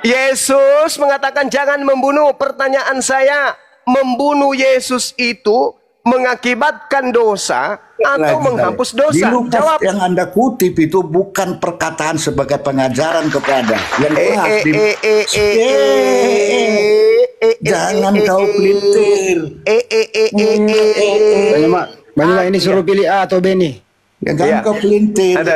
Yesus mengatakan jangan membunuh. Pertanyaan saya, membunuh Yesus itu mengakibatkan dosa atau menghapus dosa? Di Lukas Jawab. yang Anda kutip itu bukan perkataan sebagai pengajaran kepada yang jangan kau pelintir. Banyak ini suruh pilih A atau B nih. Jangan kau pelintir. Ada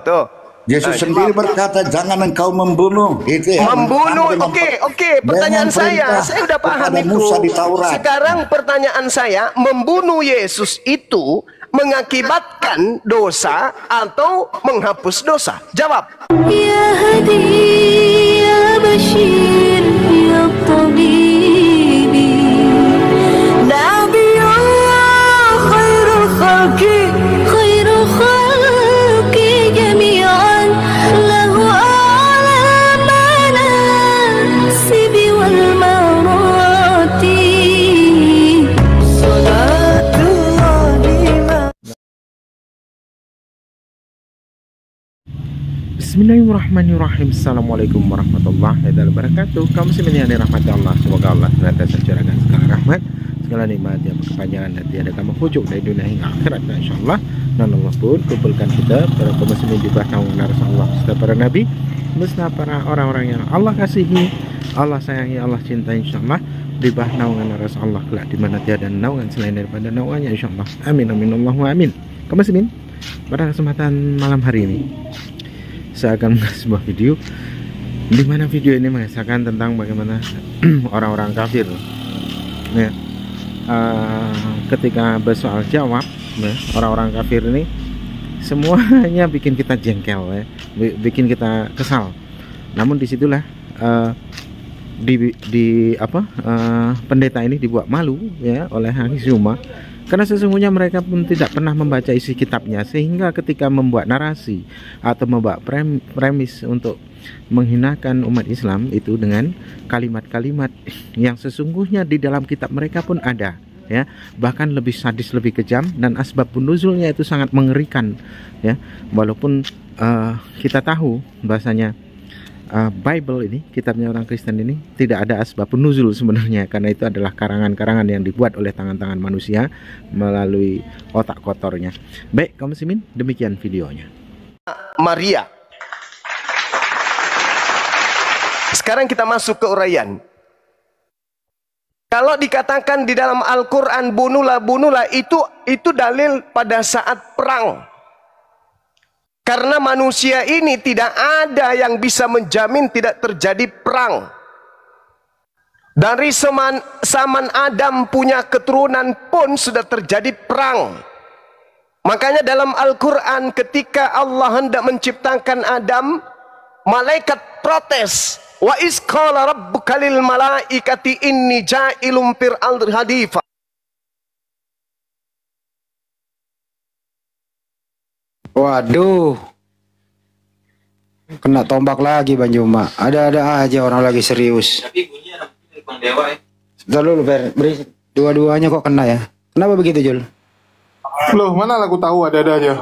tuh. Yesus sendiri berkata jangan engkau membunuh. Itu ya, membunuh. Oke. Pertanyaan saya udah paham itu. Musa di Taurat. Sekarang pertanyaan saya, membunuh Yesus itu mengakibatkan dosa atau menghapus dosa? Jawab. Ya Hadi, ya Bashir, ya Tabibi, Nabiyullah khairul khalqi, khairul khalqi jami'an, lahu a'la manasibi wal marati, Bismillahirrahmanirrahim. Assalamualaikum warahmatullahi wabarakatuh. Kaum muslimin yang dirahmati Allah, semoga Allah senantiasa curahkan segala rahmat, segala nikmat yang berkepanjangan dan tiada kamu pucuk dari dunia hingga akhirat, insyaallah. Dan Allah pun kumpulkan kita para kaum muslimin di bawah naungan Rasulullah serta para nabi, beserta para orang-orang yang Allah kasihi, Allah sayangi, Allah cintai, insyaallah, di bawah naungan Rasulullah kelak di mana tiada naungan selain daripada naungannya, insyaallah. Amin amin Allahumma amin. Kaum muslimin, pada kesempatan malam hari ini saya akan mengasih sebuah video di mana video ini mengisahkan tentang bagaimana orang-orang kafir ya, ketika bersoal jawab ya, orang-orang kafir ini semuanya bikin kita jengkel ya, bikin kita kesal. Namun disitulah pendeta ini dibuat malu ya oleh Hafiz Zuma, karena sesungguhnya mereka pun tidak pernah membaca isi kitabnya, sehingga ketika membuat narasi atau membuat premis untuk menghinakan umat Islam itu dengan kalimat-kalimat yang sesungguhnya di dalam kitab mereka pun ada ya, bahkan lebih sadis, lebih kejam, dan asbab nuzulnya itu sangat mengerikan ya. Walaupun kita tahu bahasanya Bible ini, kitabnya orang Kristen ini, tidak ada asbab nuzul sebenarnya, karena itu adalah karangan-karangan yang dibuat oleh tangan-tangan manusia melalui otak kotornya. Baik kaum muslimin, demikian videonya. Maria. Sekarang kita masuk ke uraian. Kalau dikatakan di dalam Al-Quran bunuhlah, itu dalil pada saat perang. Karena manusia ini tidak ada yang bisa menjamin tidak terjadi perang. Dari zaman Adam punya keturunan pun sudah terjadi perang. Makanya dalam Al-Quran ketika Allah hendak menciptakan Adam, malaikat protes. Wa iz qala rabbuka lil malaikati inni ja'ilun fil ardi khalifa. Waduh, kena tombak lagi Bang Juma. Ada-ada aja orang lagi serius. Tapi bunyinya dari Bang Dewa ya. Sebentar dulu, berisik. Dua-duanya kok kena ya? Kenapa begitu, Jul? Loh, mana aku tahu ada-ada aja.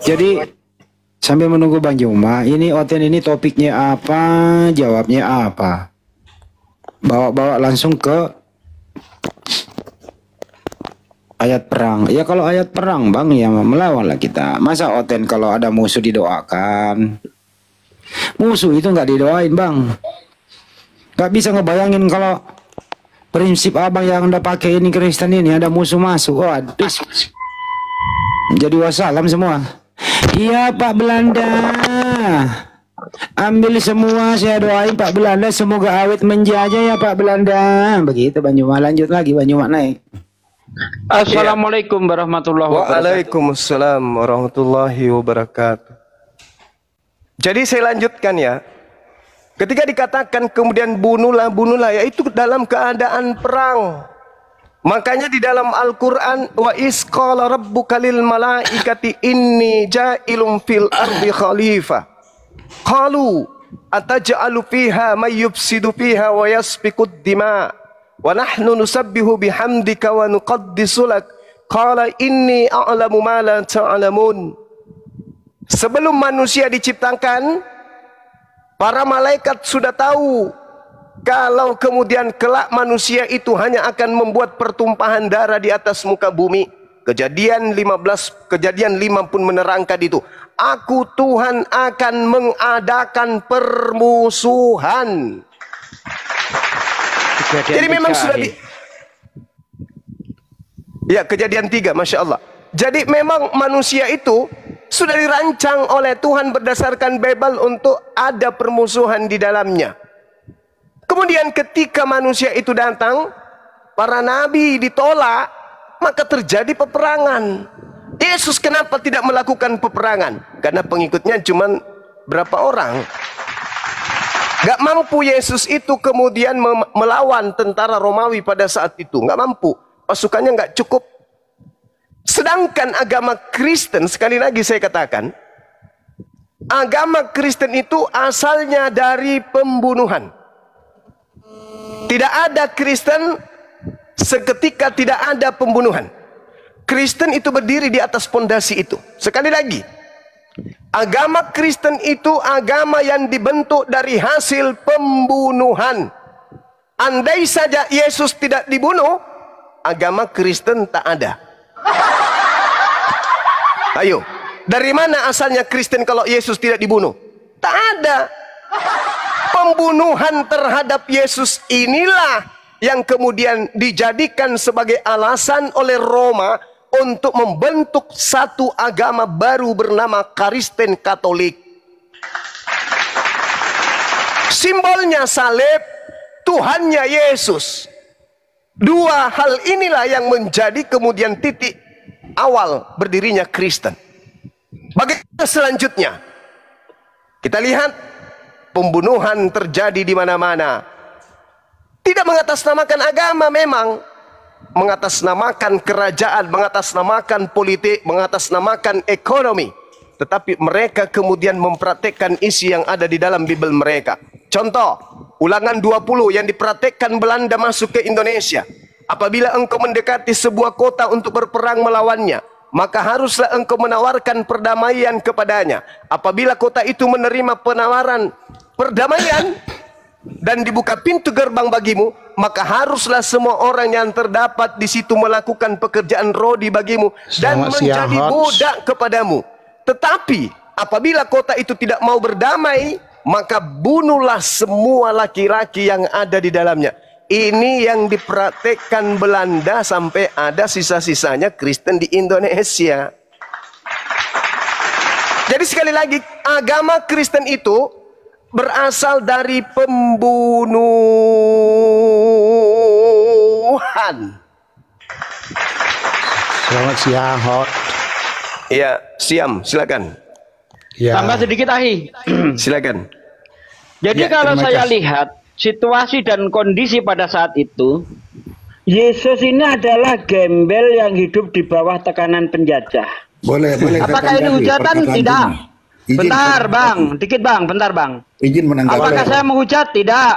Jadi sambil menunggu Bang Juma, ini Oten ini topiknya apa, jawabnya apa? Bawa langsung ke ayat perang. Ya kalau ayat perang Bang, ya melawanlah kita. Masa Oten kalau ada musuh didoakan? Musuh itu nggak didoain Bang. Nggak bisa ngebayangin kalau prinsip abang yang anda pakai ini Kristen ini ada musuh masuk. Waduh. Jadi wassalam semua. Iya Pak Belanda. Ambil semua, saya doain Pak Belanda semoga awet menjajah ya Pak Belanda. Begitu Bang Juma, lanjut lagi Bang Juma naik. Assalamualaikum warahmatullahi wabarakatuh. Waalaikumsalam warahmatullahi wabarakatuh. Jadi saya lanjutkan ya. Ketika dikatakan kemudian bunuhlah, ya itu dalam keadaan perang. Makanya di dalam Al-Quran, wa iz qala rabbuka lil malaikati inni ja'ilun fil ardi khalifah. Qalu ataj'alu fiha may yufsidu fiha wa yasfikud dima' wa nahnu nusabbihu bihamdika wa nuqaddisu lak. Qala inni a'lamu ma la ta'lamun. Sebelum manusia diciptakan, para malaikat sudah tahu kalau kemudian kelak manusia itu hanya akan membuat pertumpahan darah di atas muka bumi. Kejadian 15, Kejadian 5 pun menerangkan itu. Aku Tuhan akan mengadakan permusuhan. Jadi memang sudah ya, Kejadian 3, Masya Allah. Jadi memang manusia itu sudah dirancang oleh Tuhan berdasarkan Bible untuk ada permusuhan di dalamnya. Kemudian ketika manusia itu datang, para nabi ditolak, maka terjadi peperangan. Yesus kenapa tidak melakukan peperangan? Karena pengikutnya cuma berapa orang. Gak mampu Yesus itu kemudian melawan tentara Romawi pada saat itu. Gak mampu. Pasukannya gak cukup. Sedangkan agama Kristen, sekali lagi saya katakan, agama Kristen itu asalnya dari pembunuhan. Tidak ada Kristen seketika tidak ada pembunuhan. Kristen itu berdiri di atas pondasi itu. Sekali lagi, agama Kristen itu agama yang dibentuk dari hasil pembunuhan. Andai saja Yesus tidak dibunuh, agama Kristen tak ada. Ayo, dari mana asalnya Kristen kalau Yesus tidak dibunuh? Tak ada. Pembunuhan terhadap Yesus inilah yang kemudian dijadikan sebagai alasan oleh Roma untuk membentuk satu agama baru bernama Kristen Katolik. Simbolnya salib, Tuhannya Yesus. Dua hal inilah yang menjadi kemudian titik awal berdirinya Kristen. Bagaimana selanjutnya? Kita lihat pembunuhan terjadi di mana-mana. Tidak mengatasnamakan agama memang, mengatasnamakan kerajaan, mengatasnamakan politik, mengatasnamakan ekonomi. Tetapi mereka kemudian mempraktekkan isi yang ada di dalam Bible mereka. Contoh, Ulangan 20 yang dipraktekkan Belanda masuk ke Indonesia. Apabila engkau mendekati sebuah kota untuk berperang melawannya, maka haruslah engkau menawarkan perdamaian kepadanya. Apabila kota itu menerima penawaran perdamaian dan dibuka pintu gerbang bagimu, maka haruslah semua orang yang terdapat di situ melakukan pekerjaan rodi bagimu dan menjadi budak kepadamu. Tetapi apabila kota itu tidak mau berdamai, maka bunuhlah semua laki-laki yang ada di dalamnya. Ini yang dipraktekkan Belanda sampai ada sisa-sisanya Kristen di Indonesia. Jadi sekali lagi, agama Kristen itu berasal dari pembunuhan. Selamat siang, Hot. Ya, Siam, silakan. Ya. Tambah sedikit, Ahi. Silakan. Jadi Ya, kalau terima saya kasih. lihat situasi dan kondisi pada saat itu, Yesus ini adalah gembel yang hidup di bawah tekanan penjajah. Boleh. Apakah ini hujatan? Tidak. Bentar, Bang. Dikit, Bang. Bentar, Bang. Izin menanggapi. Apakah saya menghujat? Tidak.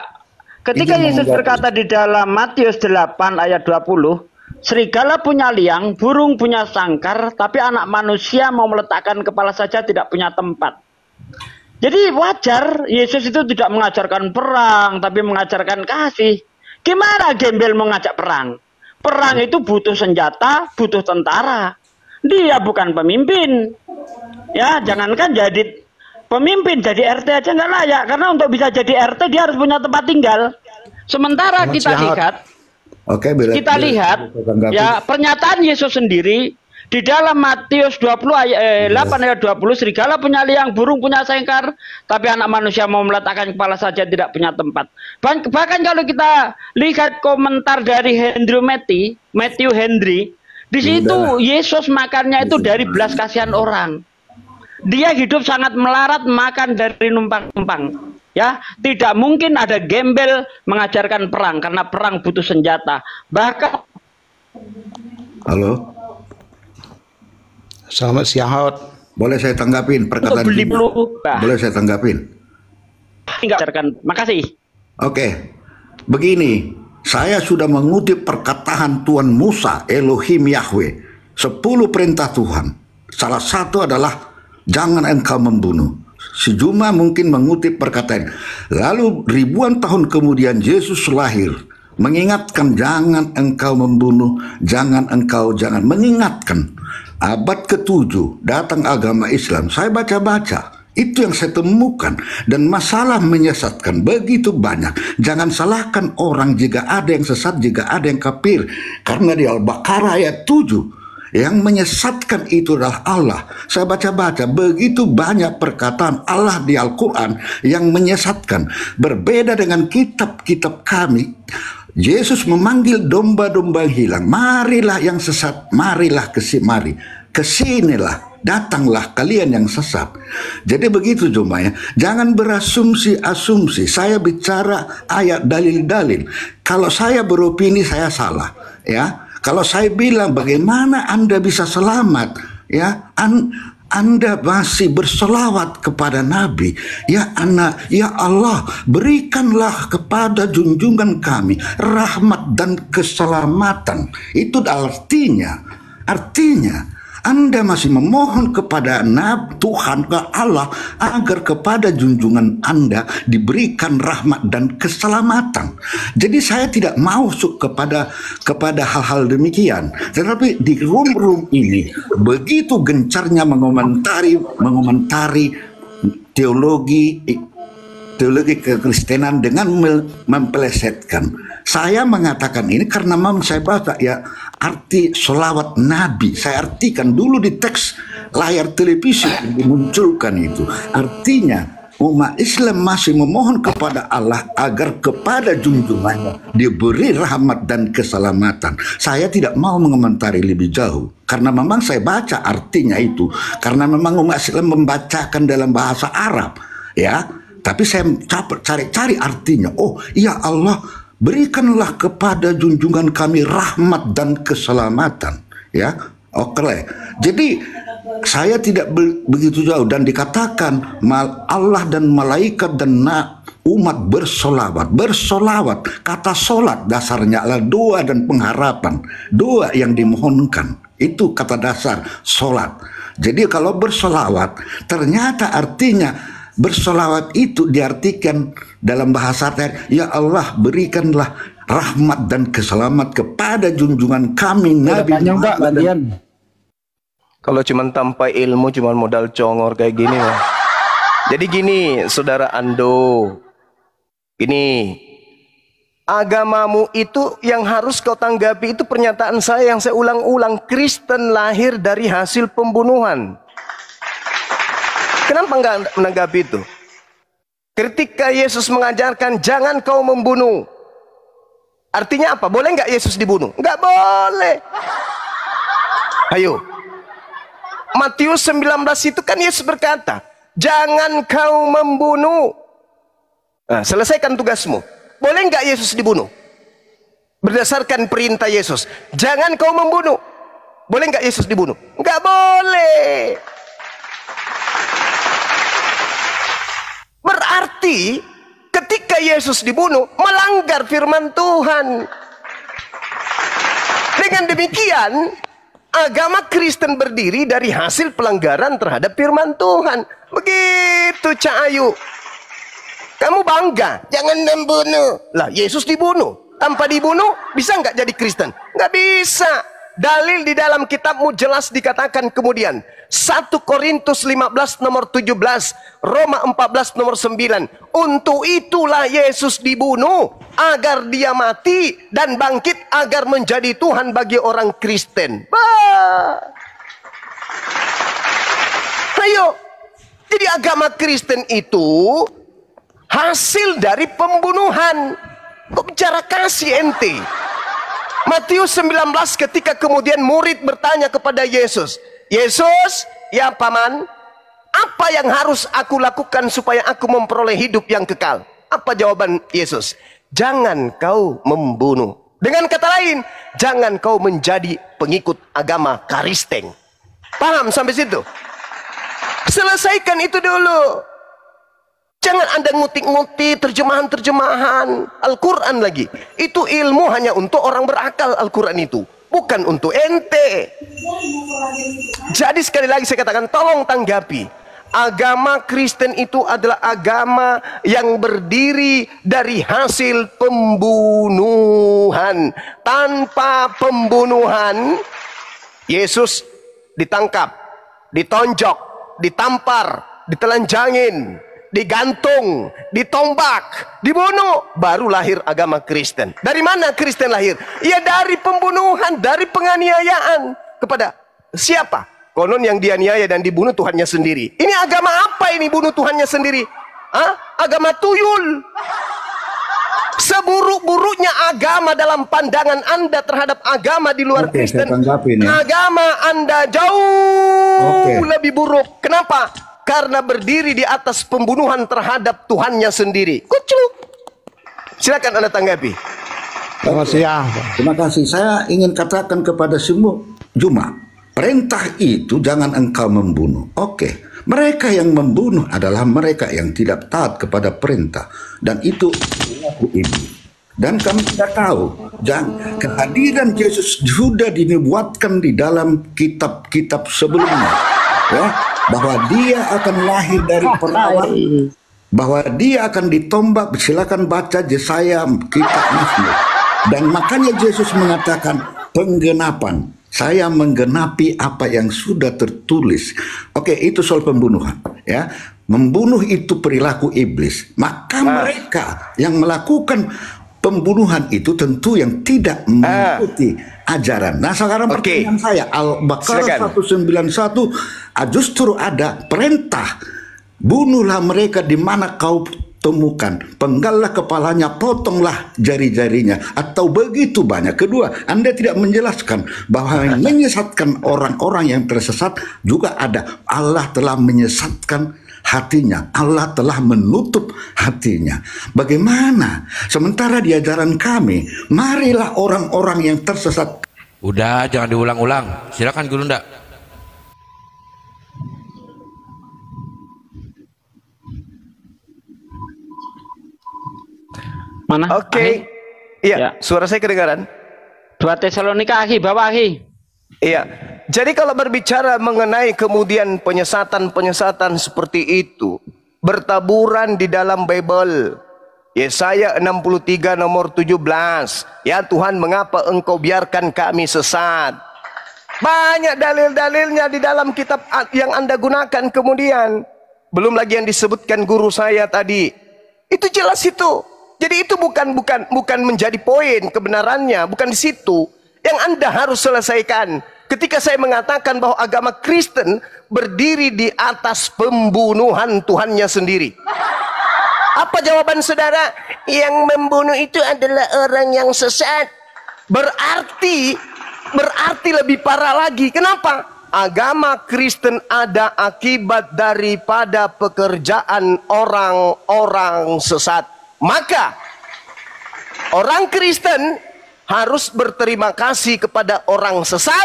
Ketika Izin Yesus menanggapi. berkata di dalam Matius 8 ayat 20, serigala punya liang, burung punya sangkar, tapi anak manusia mau meletakkan kepala saja tidak punya tempat. Jadi wajar Yesus itu tidak mengajarkan perang, tapi mengajarkan kasih. Gimana gembel mengajak perang? Perang itu butuh senjata, butuh tentara. Dia bukan pemimpin. Ya, jangankan jadi pemimpin, jadi RT aja nggak layak. Karena untuk bisa jadi RT dia harus punya tempat tinggal. Sementara kita lihat, ya pernyataan Yesus sendiri di dalam Matius 20 ayat 8 ayat 20, serigala punya liang, burung punya sangkar, tapi anak manusia mau meletakkan kepala saja tidak punya tempat. Bahkan kalau kita lihat komentar dari Matthew Henry, di situ Yesus makannya itu dari belas kasihan orang. Dia hidup sangat melarat, makan dari numpang-numpang. Ya, tidak mungkin ada gembel mengajarkan perang karena perang butuh senjata. Bahkan Halo. Selamat siang, Hot. Boleh saya tanggapin perkataan beli ini? peluru. Boleh saya tanggapin? Makasih. Oke. Begini, saya sudah mengutip perkataan Tuhan Musa, Elohim Yahweh. 10 perintah Tuhan. Salah satu adalah jangan engkau membunuh. Si Juma mungkin mengutip perkataan. Lalu ribuan tahun kemudian Yesus lahir, mengingatkan jangan engkau membunuh, jangan mengingatkan. Abad ke-7 datang agama Islam. Saya baca-baca, itu yang saya temukan, dan masalah menyesatkan begitu banyak. Jangan salahkan orang jika ada yang sesat, jika ada yang kafir, karena di Al-Baqarah ayat 7 yang menyesatkan itu adalah Allah. Saya baca-baca begitu banyak perkataan Allah di Al-Quran yang menyesatkan. Berbeda dengan kitab-kitab kami, Yesus memanggil domba-domba yang hilang. Marilah yang sesat, marilah kesinilah, datanglah kalian yang sesat. Jadi begitu Juma ya. Jangan berasumsi-asumsi. Saya bicara ayat dalil-dalil. Kalau saya beropini saya salah ya. Kalau saya bilang bagaimana Anda bisa selamat ya, Anda masih berselawat kepada Nabi. Ya Allah, berikanlah kepada junjungan kami rahmat dan keselamatan. Itu artinya Anda masih memohon kepada Tuhan, ke Allah, agar kepada junjungan Anda diberikan rahmat dan keselamatan. Jadi saya tidak masuk kepada hal-hal demikian. Tetapi di room ini begitu gencarnya mengomentari teologi kekristenan dengan mempelesetkan. Saya mengatakan ini karena memang saya baca ya arti selawat Nabi. Saya artikan dulu di teks layar televisi yang dimunculkan itu. Artinya umat Islam masih memohon kepada Allah agar kepada junjungannya diberi rahmat dan keselamatan. Saya tidak mau mengomentari lebih jauh karena memang saya baca artinya itu. Karena memang umat Islam membacakan dalam bahasa Arab ya. Tapi saya cari artinya. Oh iya Allah, berikanlah kepada junjungan kami rahmat dan keselamatan ya. Oke. Jadi saya tidak begitu jauh, dan dikatakan Allah dan malaikat dan umat bersolawat. Kata solat dasarnya adalah doa dan pengharapan, doa yang dimohonkan. Itu kata dasar solat. Jadi kalau bersolawat ternyata artinya bersolawat itu diartikan dalam bahasa Arab, ya Allah berikanlah rahmat dan keselamatan kepada junjungan kami Nabi Muhammad. Kalau cuma tanpa ilmu, cuma modal congor kayak gini ya. Jadi gini, saudara Ando, ini agamamu itu yang harus kau tanggapi itu pernyataan saya yang saya ulang-ulang. Kristen lahir dari hasil pembunuhan. Kenapa enggak menanggapi itu? Ketika Yesus mengajarkan jangan kau membunuh, artinya apa? Boleh nggak Yesus dibunuh? Nggak boleh. Ayo, Matius 19 itu kan Yesus berkata, jangan kau membunuh. Nah, selesaikan tugasmu. Boleh nggak Yesus dibunuh? Berdasarkan perintah Yesus, jangan kau membunuh. Boleh nggak Yesus dibunuh? Nggak boleh. Berarti ketika Yesus dibunuh melanggar firman Tuhan. Dengan demikian agama Kristen berdiri dari hasil pelanggaran terhadap firman Tuhan. Begitu Cak Ayu. Kamu bangga jangan membunuh. Lah Yesus dibunuh. Tanpa dibunuh bisa nggak jadi Kristen? Nggak bisa. Dalil di dalam kitabmu jelas dikatakan kemudian. 1 Korintus 15 nomor 17, Roma 14 nomor 9. Untuk itulah Yesus dibunuh, agar dia mati dan bangkit agar menjadi Tuhan bagi orang Kristen. Ayo, jadi agama Kristen itu hasil dari pembunuhan. Kok bicara kasih ente? Matius 19 ketika kemudian murid bertanya kepada Yesus, Yesus, ya paman, apa yang harus aku lakukan supaya aku memperoleh hidup yang kekal? Apa jawaban Yesus? Jangan kau membunuh. Dengan kata lain, jangan kau menjadi pengikut agama Kristen. Paham sampai situ? Selesaikan itu dulu. Jangan Anda ngutik-ngutik terjemahan-terjemahan Al-Quran lagi. Itu ilmu hanya untuk orang berakal Al-Quran itu. bukan untuk ente. Jadi sekali lagi saya katakan, tolong tanggapi. Agama Kristen itu adalah agama yang berdiri dari hasil pembunuhan. Tanpa pembunuhan, Yesus ditangkap, ditonjok, ditampar, ditelanjangin, digantung, ditombak, dibunuh, baru lahir agama Kristen. Dari mana Kristen lahir? Ya dari pembunuhan, dari penganiayaan. Kepada siapa? Konon yang dianiaya dan dibunuh Tuhannya sendiri. Ini agama apa ini, bunuh Tuhannya sendiri? Agama tuyul. Seburuk-buruknya agama dalam pandangan Anda terhadap agama di luar Kristen, agama Anda jauh lebih buruk. Kenapa? Karena berdiri di atas pembunuhan terhadap Tuhannya sendiri. Kucuk. Silakan Anda tanggapi. Selamat siang. Terima kasih. Saya ingin katakan kepada semua Juma, perintah itu jangan engkau membunuh. Oke. Mereka yang membunuh adalah mereka yang tidak taat kepada perintah. Dan itu perilaku iblis. Dan kami tidak tahu. Kehadiran Yesus sudah dinubuatkan di dalam kitab-kitab sebelumnya. Ya, bahwa dia akan lahir dari perawan. Bahwa dia akan ditombak. Silakan baca Yesaya kitab Mazmur. Dan makanya Yesus mengatakan penggenapan. Saya menggenapi apa yang sudah tertulis. Oke, itu soal pembunuhan. Ya, membunuh itu perilaku iblis. Maka mereka yang melakukan pembunuhan itu tentu yang tidak mengikuti ajaran. Nah, sekarang pertanyaan saya, Al-Baqarah 191 justru ada perintah, bunuhlah mereka di mana kau temukan, penggallah kepalanya, potonglah jari-jarinya, atau begitu banyak. Kedua, Anda tidak menjelaskan bahwa yang menyesatkan orang-orang yang tersesat juga ada. Allah telah menyesatkan hatinya, Allah telah menutup hatinya. Bagaimana? Sementara di ajaran kami, marilah orang-orang yang tersesat. Udah, jangan diulang-ulang. Silakan Guru Nda. Mana? Oke. Iya, suara saya kedengaran. 2 Tesalonika Ahi, bawa Ahi. Iya. Jadi kalau berbicara mengenai kemudian penyesatan-penyesatan seperti itu bertaburan di dalam Bible. Yesaya 63 nomor 17. Ya Tuhan, mengapa engkau biarkan kami sesat? Banyak dalil-dalilnya di dalam kitab yang Anda gunakan kemudian. Belum lagi yang disebutkan guru saya tadi. Itu jelas itu. Jadi itu bukan menjadi poin kebenarannya, bukan di situ. Yang Anda harus selesaikan. Ketika saya mengatakan bahwa agama Kristen berdiri di atas pembunuhan Tuhannya sendiri. Apa jawaban saudara? Yang membunuh itu adalah orang yang sesat. Berarti lebih parah lagi. Kenapa? Agama Kristen ada akibat daripada pekerjaan orang-orang sesat. Maka orang Kristen harus berterima kasih kepada orang sesat,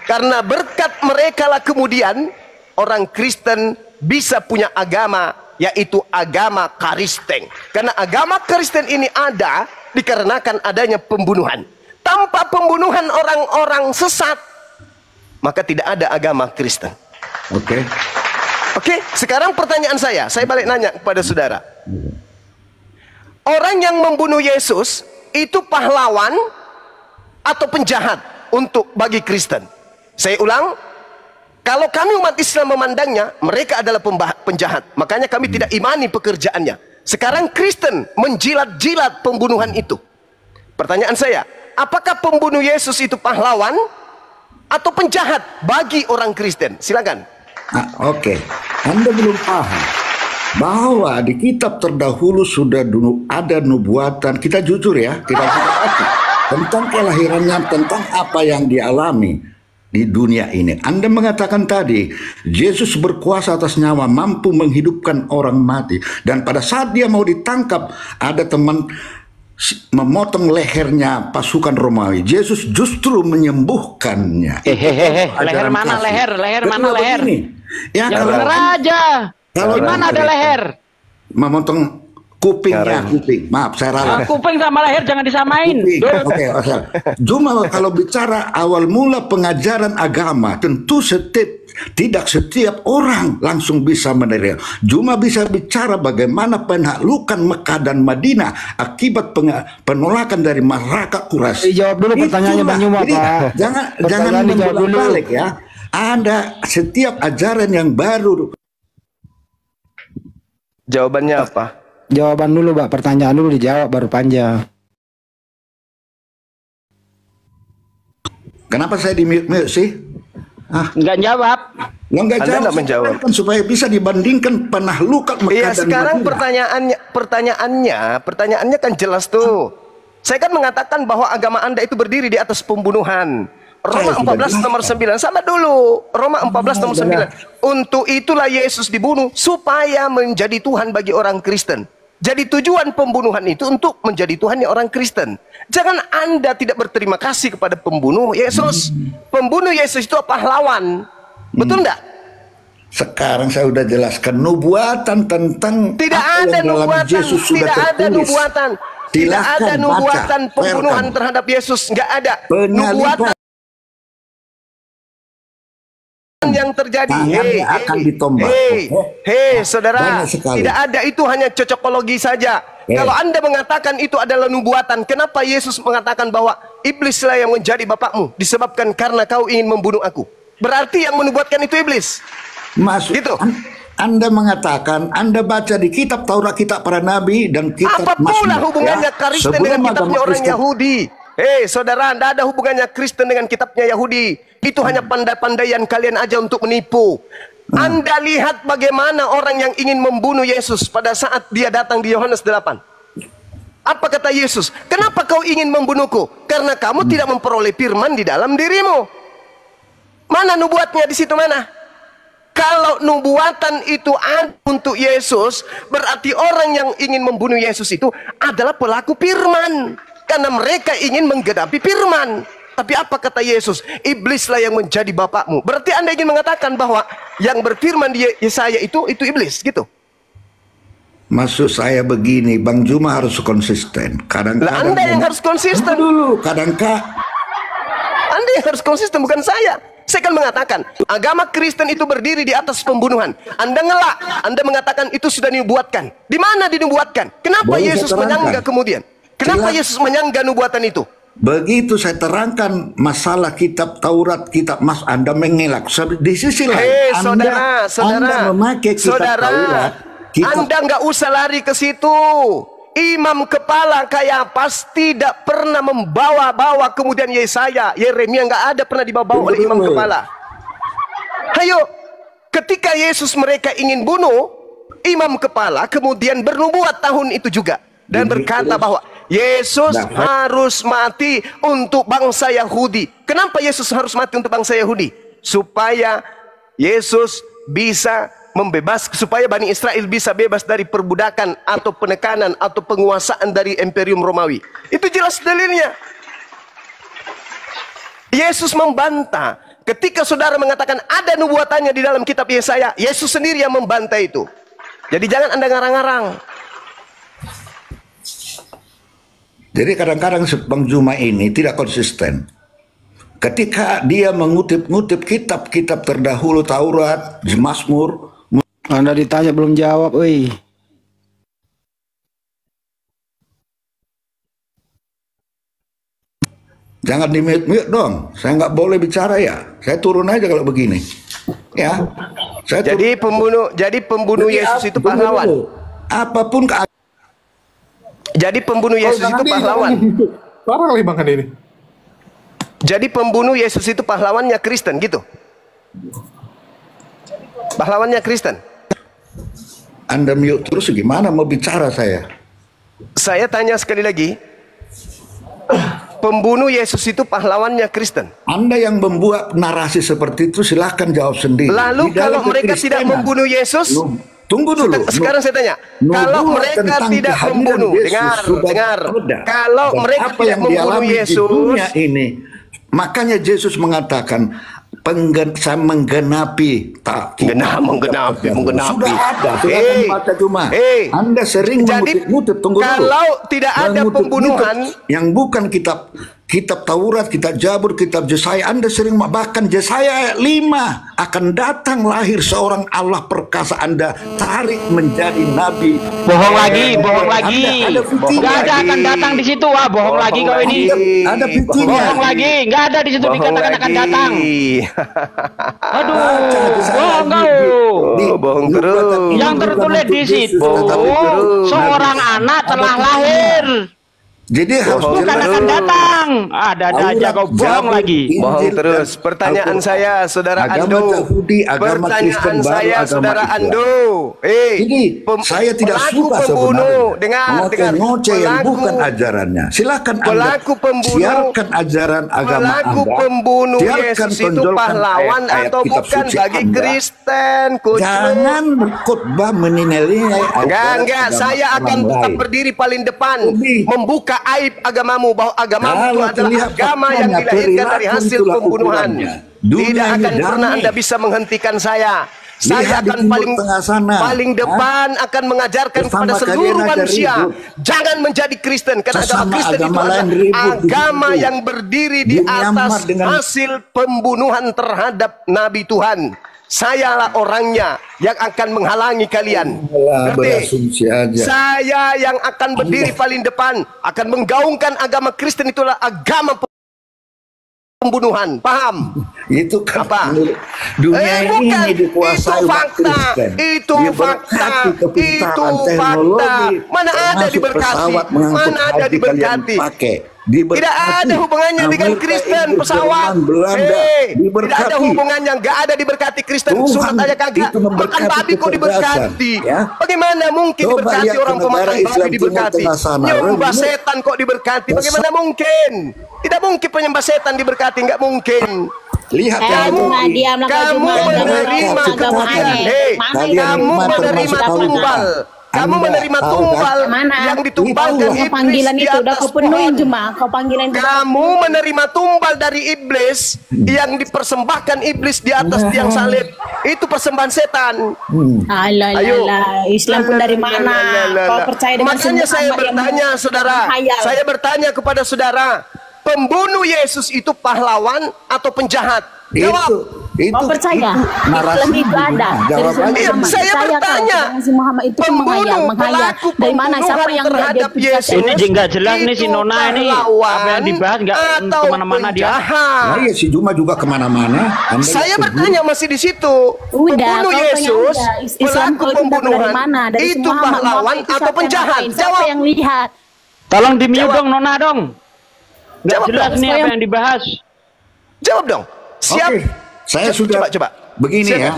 karena berkat mereka lah kemudian orang Kristen bisa punya agama, yaitu agama Kristen. Karena agama Kristen ini ada dikarenakan adanya pembunuhan. Tanpa pembunuhan orang-orang sesat, maka tidak ada agama Kristen. Oke, sekarang pertanyaan saya balik nanya kepada saudara. Orang yang membunuh Yesus itu pahlawan atau penjahat bagi Kristen? Saya ulang, kalau kami umat Islam memandangnya, mereka adalah penjahat. Makanya kami tidak imani pekerjaannya. Sekarang Kristen menjilat-jilat pembunuhan itu. Pertanyaan saya, apakah pembunuh Yesus itu pahlawan atau penjahat bagi orang Kristen? Silakan. Anda belum paham bahwa di kitab terdahulu sudah dulu ada nubuatan. Kita jujur ya, kita tentang kelahirannya, tentang apa yang dialami di dunia ini. Anda mengatakan tadi, Yesus berkuasa atas nyawa, mampu menghidupkan orang mati. Dan pada saat dia mau ditangkap, ada teman memotong lehernya pasukan Romawi. Yesus justru menyembuhkannya. Leher mana leher? Leher mana leher? Ya, yang bener aja. Di mana ada leher? Memotong Kupingnya, kuping. Maaf, saya ralat. Kuping sama leher jangan disamain. Oke. Cuma kalau bicara awal mula pengajaran agama, tentu tidak setiap orang langsung bisa menerima. Cuma bisa bicara bagaimana penaklukan Mekah dan Madinah akibat penolakan dari masyarakat Quraisy. Dijawab dulu pertanyaannya Bang Yuma, Pak. Jangan membolak-balik ya. Ada setiap ajaran yang baru. Jawabannya apa? Jawaban dulu, Pak. Pertanyaan dulu dijawab baru panjang. Kenapa saya di-mute sih? Enggak jawab. Enggak Anda nggak menjawab. Supaya bisa dibandingkan penaklukan Mekah Iya, dan sekarang Madinah. pertanyaannya kan jelas tuh. Saya kan mengatakan bahwa agama Anda itu berdiri di atas pembunuhan. Roma 14 nomor 9 sama dulu. Roma 14 nomor 9. Untuk itulah Yesus dibunuh supaya menjadi Tuhan bagi orang Kristen. Jadi tujuan pembunuhan itu untuk menjadi Tuhannya orang Kristen. Jangan Anda tidak berterima kasih kepada pembunuh Yesus. Pembunuh Yesus itu pahlawan. Betul enggak? Sekarang saya sudah jelaskan nubuatan tentang tidak ada nubuatan, tidak ada nubuatan. Tidak ada nubuatan pembunuhan terhadap Yesus, enggak ada. Nubuatan yang terjadi. Akan ditombak. Saudara, tidak ada, itu hanya cocokologi saja. Kalau Anda mengatakan itu adalah nubuatan, kenapa Yesus mengatakan bahwa iblislah yang menjadi bapakmu disebabkan karena kau ingin membunuh aku? Berarti yang menubuatkan itu iblis. Maksud gitu. Anda mengatakan, Anda baca di kitab Taurat, kitab para nabi dan kitab apa pula hubungannya Kristen dengan kitabnya orang Yahudi? Saudara, tidak ada hubungannya Kristen dengan kitabnya Yahudi. Itu hanya pandai-pandaian kalian aja untuk menipu. Anda lihat bagaimana orang yang ingin membunuh Yesus pada saat dia datang di Yohanes 8. Apa kata Yesus? Kenapa kau ingin membunuhku? Karena kamu tidak memperoleh firman di dalam dirimu. Mana nubuatnya di situ mana? Kalau nubuatan itu ada untuk Yesus, berarti orang yang ingin membunuh Yesus itu adalah pelaku firman. Karena mereka ingin menggenapi firman. Tapi apa kata Yesus? Iblislah yang menjadi bapakmu. Berarti Anda ingin mengatakan bahwa yang berfirman di Yesaya itu iblis, gitu. Maksud saya begini, Bang Juma harus konsisten. Kadang-kadang Anda yang harus konsisten dulu. Kadang-kadang Anda yang harus konsisten, bukan saya. Saya kan mengatakan agama Kristen itu berdiri di atas pembunuhan. Anda ngelak, Anda mengatakan itu sudah dinubuatkan. Di mana dinubuatkan? Kenapa Yesus menyangga kemudian? Kenapa Yesus menyangga nubuatan itu? Begitu saya terangkan masalah kitab Taurat, kitab Mas, Anda mengelak. Di sisi lain, Anda memakai kitab Taurat. Anda nggak usah lari ke situ. Imam kepala Kayafas tidak pernah membawa-bawa kemudian Yesaya, Yeremia nggak ada pernah dibawa oleh imam kepala. Ayo, ketika Yesus mereka ingin bunuh, imam kepala kemudian bernubuat tahun itu juga dan berkata bahwa Yesus harus mati untuk bangsa Yahudi. Kenapa Yesus harus mati untuk bangsa Yahudi? Supaya Yesus bisa supaya Bani Israel bisa bebas dari perbudakan atau penekanan atau penguasaan dari Imperium Romawi. Itu jelas dalilnya. Yesus membantah. Ketika saudara mengatakan ada nubuatannya di dalam kitab Yesaya, Yesus sendiri yang membantah itu. Jadi jangan Anda ngarang-ngarang. Jadi kadang-kadang Bang Juma ini tidak konsisten. Ketika dia mengutip-ngutip kitab-kitab terdahulu Taurat, Mazmur, Anda ditanya belum jawab, woi. Jangan di-mute dong. Saya nggak boleh bicara ya. Saya turun aja kalau begini. Ya. Jadi pembunuh Yesus itu pahlawan. Apapun jadi pembunuh Yesus itu pahlawan. Parah kali Bang ini. Jadi pembunuh Yesus itu pahlawannya Kristen gitu. Pahlawannya Kristen. Anda mute terus gimana mau bicara saya? Saya tanya sekali lagi. Pembunuh Yesus itu pahlawannya Kristen. Anda yang membuat narasi seperti itu silahkan jawab sendiri. Lalu kalau mereka tidak membunuh Yesus, tunggu dulu. Sekarang saya tanya, kalau mereka tidak membunuh, dengar. Kalau mereka tidak membunuh Yesus, ini, makanya Yesus mengatakan menggenapi tak menggenapi. Sudah ada, silakan baca cuma. Anda sering mengutip-ngutip, tunggu dulu. Kalau tidak ada pembunuhan yang bukan kitab Taurat, kitab Jabur, kitab Yesaya, Anda sering, bahkan Yesaya ayat 5, akan datang lahir seorang Allah perkasa, Anda tarik menjadi nabi. Bohong lagi. Nggak ada akan datang di situ. Bohong lagi kau ini. Ada buktinya. Bohong lagi, nggak ada di situ dikatakan akan datang. Aduh, bohong kau. Bohong terus. Yang tertulis di situ, seorang anak telah lahir. Jadi harus bukan akan datang. Ada aja kau bohong lagi. Bohong terus. Pertanyaan saya, saudara Ando. Pertanyaan saya, saudara Ando. Jadi saya tidak suka pembunuh dengan ngoceh yang bukan ajarannya. Silakan Anda siarkan ajaran agama pelaku Anda. pembunuh Yesus itu pahlawan atau bukan bagi Kristen? Jangan berkhotbah menilai. Enggak. Saya akan tetap berdiri paling depan, membuka aib agamamu, bahwa agamamu itu adalah agama yang dilahirkan dari hasil pembunuhan. Tidak akan pernah Anda bisa menghentikan saya. Saya akan paling depan akan mengajarkan kepada seluruh manusia, jangan menjadi Kristen, karena agama Kristen itu adalah agama yang berdiri di atas hasil pembunuhan terhadap Nabi Tuhan. Sayalah orangnya yang akan menghalangi kalian. Saya yang akan berdiri paling depan, akan menggaungkan agama Kristen, itulah agama pembunuhan. Paham? Itu kan apa? Dunia ini dikuasai itu fakta. Mana ada diberkati? Mana ada diberkati? Tidak ada hubungannya dengan Kristen, pesawat. Tidak ada hubungannya, nggak ada diberkati Kristen. Surat aja kagak. Makan babi kok diberkati. Bagaimana mungkin diberkati orang pemakan babi diberkati? Nyembah setan kok diberkati? Bagaimana mungkin? Tidak mungkin penyembah setan diberkati, nggak mungkin. Lihat kamu menerima tumbal. Kamu menerima tumbal yang ditumbalkan panggilan itu udah kau penuhin cuma kau panggilan. Kamu menerima tumbal dari iblis yang dipersembahkan iblis di atas tiang salib. Itu persembahan setan. Ayo, Islam pun dari mana? Kau percaya dengan makanya saya bertanya, saudara. Saya bertanya kepada saudara, pembunuh Yesus itu pahlawan atau penjahat? Jawab. Kau percaya? Islam itu ada. Saya bertanya, pembunuh pelaku dari mana? Siapa yang terhadap Yesus? Ini nggak jelas nih si Nona ini. Apa yang dibahas nggak kemana-mana dia? Nah, ya si Juma juga kemana-mana. Saya bertanya masih di situ. Pembunuh Yesus, pelaku pembunuhan itu pahlawan atau penjahat? Jawab. Yang lihat. Tolong di-mute dong Nona dong. Nggak jelas nih apa yang dibahas. Jawab dong. Siap. Saya sudah coba. Begini ya.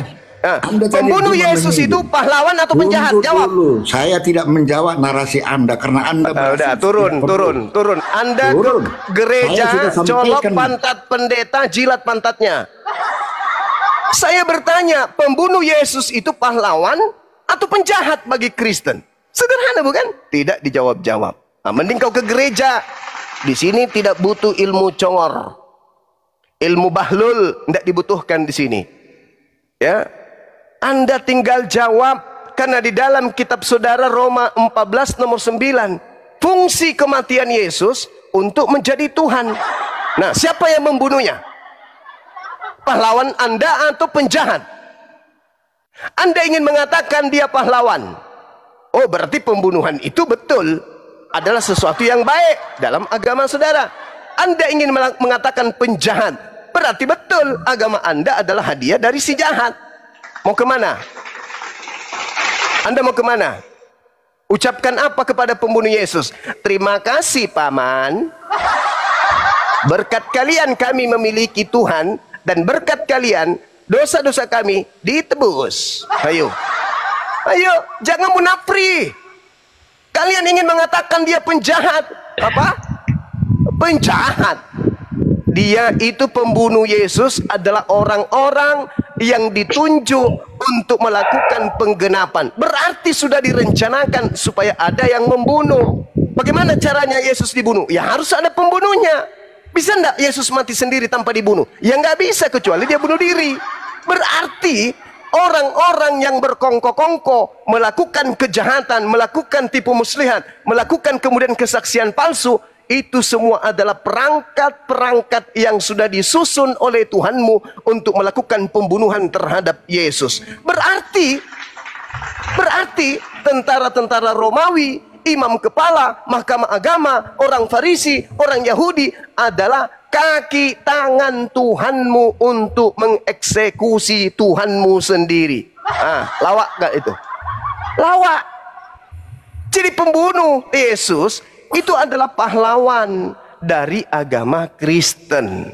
Pembunuh Yesus itu pahlawan atau penjahat? Jawab. Saya tidak menjawab narasi Anda karena Anda udah turun. Anda ke gereja, colok pantat pendeta, jilat pantatnya. Saya bertanya, pembunuh Yesus itu pahlawan atau penjahat bagi Kristen? Sederhana bukan? Tidak dijawab-jawab. Nah, mending kau ke gereja. Di sini tidak butuh ilmu congor. Ilmu bahlul tidak dibutuhkan di sini. Ya, Anda tinggal jawab, karena di dalam kitab saudara Roma 14 nomor 9, fungsi kematian Yesus untuk menjadi Tuhan. Nah, siapa yang membunuhnya? Pahlawan Anda atau penjahat? Anda ingin mengatakan dia pahlawan. Oh, berarti pembunuhan itu betul adalah sesuatu yang baik dalam agama saudara. Anda ingin mengatakan penjahat, berarti betul agama Anda adalah hadiah dari si jahat. Mau kemana? Anda mau kemana? Ucapkan apa kepada pembunuh Yesus? Terima kasih paman. Berkat kalian kami memiliki Tuhan, dan berkat kalian dosa-dosa kami ditebus. Ayo, jangan munafri. Kalian ingin mengatakan dia penjahat. Apa? Penjahat. Dia itu pembunuh Yesus adalah orang-orang yang ditunjuk untuk melakukan penggenapan. Berarti sudah direncanakan supaya ada yang membunuh. Bagaimana caranya Yesus dibunuh? Ya harus ada pembunuhnya. Bisa enggak Yesus mati sendiri tanpa dibunuh? Ya nggak bisa, kecuali dia bunuh diri. Berarti orang-orang yang berkongko-kongko melakukan kejahatan, melakukan tipu muslihat, melakukan kemudian kesaksian palsu, itu semua adalah perangkat-perangkat yang sudah disusun oleh Tuhanmu untuk melakukan pembunuhan terhadap Yesus. Berarti tentara-tentara Romawi, imam kepala, mahkamah agama, orang Farisi, orang Yahudi adalah kaki tangan Tuhanmu untuk mengeksekusi Tuhanmu sendiri. Lawak gak itu? Lawak. Jadi pembunuh Yesus itu adalah pahlawan dari agama Kristen.